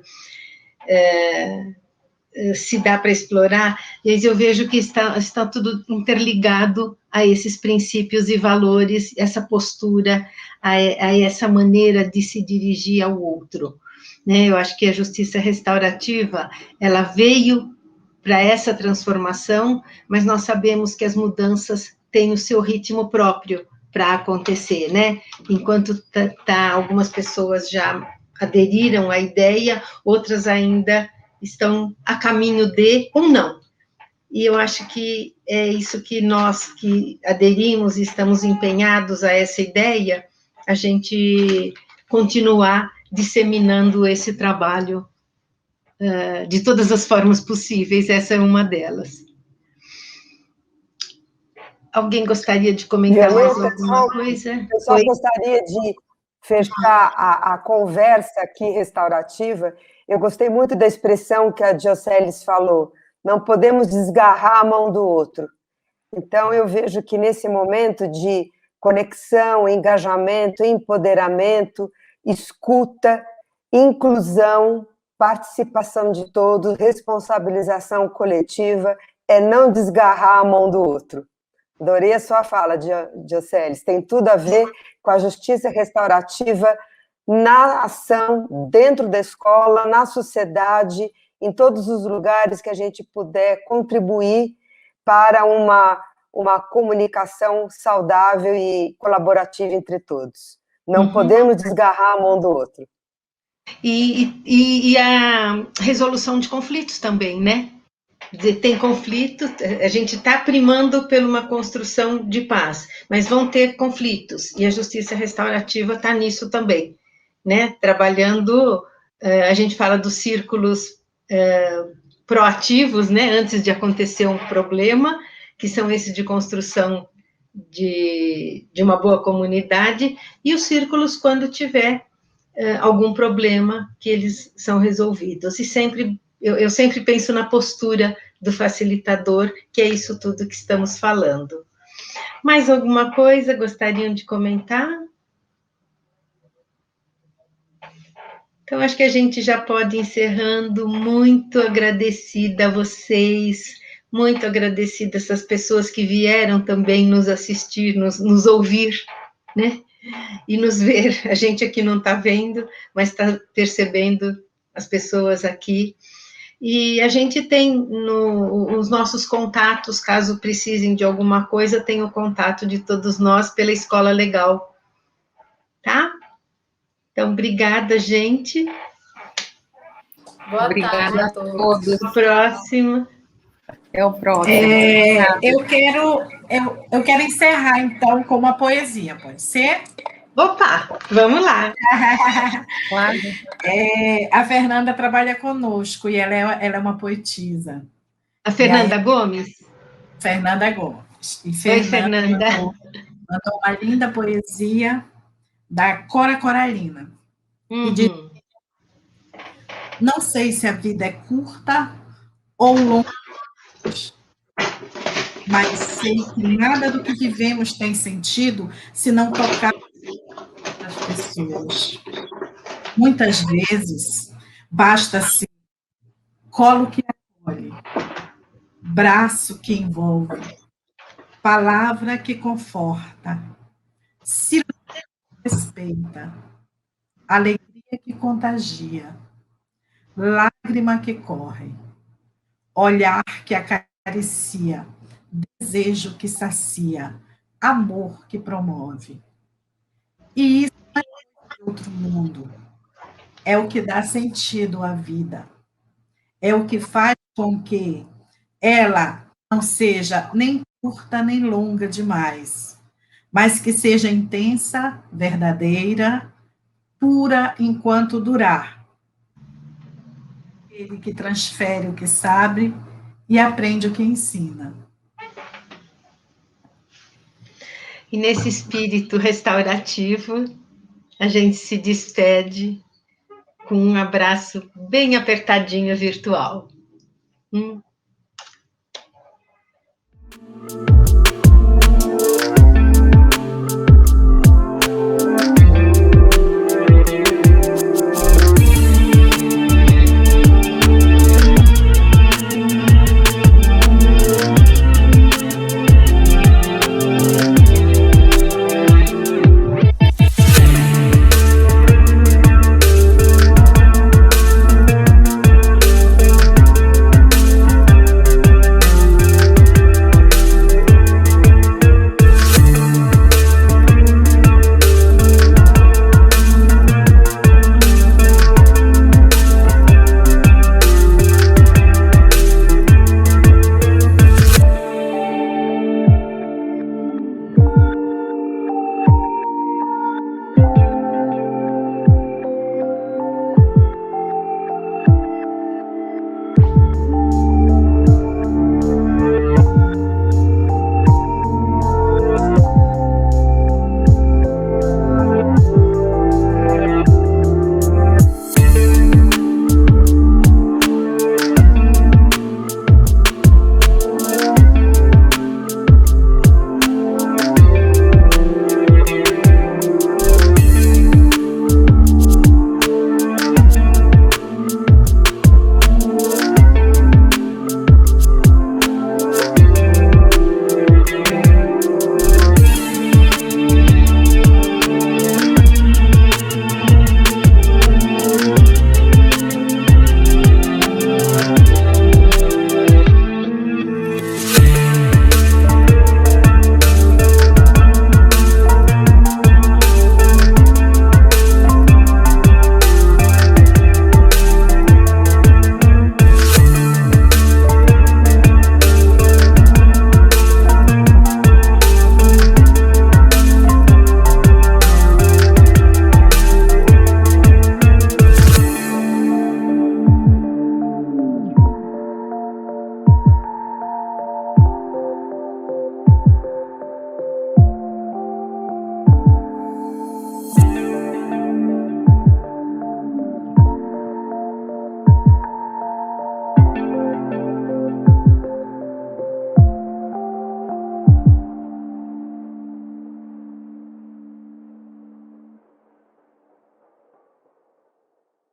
se dá para explorar, e eu vejo que está tudo interligado a esses princípios e valores, essa postura, a essa maneira de se dirigir ao outro, né? Eu acho que a justiça restaurativa, ela veio para essa transformação, mas nós sabemos que as mudanças têm o seu ritmo próprio para acontecer, né? Enquanto algumas pessoas já aderiram à ideia, outras ainda estão a caminho de ou não. E eu acho que é isso que nós que aderimos e estamos empenhados a essa ideia, a gente continuar disseminando esse trabalho de todas as formas possíveis, essa é uma delas. Alguém gostaria de comentar mais alguma coisa? Eu só gostaria de fechar a conversa aqui restaurativa. Eu gostei muito da expressão que a Dioceles falou, não podemos desgarrar a mão do outro. Então, eu vejo que nesse momento de conexão, engajamento, empoderamento, escuta, inclusão, participação de todos, responsabilização coletiva, é não desgarrar a mão do outro. Adorei a sua fala, Dioceles, tem tudo a ver com a justiça restaurativa na ação, dentro da escola, na sociedade, em todos os lugares que a gente puder contribuir para uma comunicação saudável e colaborativa entre todos. Não podemos desgarrar a mão do outro. E a resolução de conflitos também, né? Tem conflitos, a gente está primando por uma construção de paz, mas vão ter conflitos, e a justiça restaurativa está nisso também, né? Trabalhando, a gente fala dos círculos proativos, né? Antes de acontecer um problema, que são esses de construção de uma boa comunidade, e os círculos quando tiver algum problema que eles são resolvidos. E sempre, eu sempre penso na postura do facilitador, que é isso tudo que estamos falando. Mais alguma coisa gostariam de comentar? Então, acho que a gente já pode ir encerrando. Muito agradecida a vocês, muito agradecida a essas pessoas que vieram também nos assistir, nos ouvir, né? E nos ver. A gente aqui não está vendo, mas está percebendo as pessoas aqui. E a gente tem os nossos contatos, caso precisem de alguma coisa, tem o contato de todos nós pela Escola Legal, tá? Então, obrigada, gente. Boa tarde a todos. Até o próximo. Até o próximo. Eu quero encerrar, então, com uma poesia, pode ser? Opa, vamos lá. Claro. A Fernanda trabalha conosco e ela é uma poetisa. A Fernanda Gomes? Fernanda Gomes. E Fernanda. Mandou uma linda poesia da Cora Coralina. Uhum. E diz: não sei se a vida é curta ou longa, mas sei que nada do que vivemos tem sentido se não tocar as pessoas. Muitas vezes, basta-se colo que acolhe, braço que envolve, palavra que conforta, silêncio que respeita, alegria que contagia, lágrima que corre, olhar que acaricia, desejo que sacia, amor que promove. E isso não é outro mundo. É o que dá sentido à vida. É o que faz com que ela não seja nem curta nem longa demais, mas que seja intensa, verdadeira, pura enquanto durar. Ele que transfere o que sabe e aprende o que ensina. E nesse espírito restaurativo, a gente se despede com um abraço bem apertadinho virtual.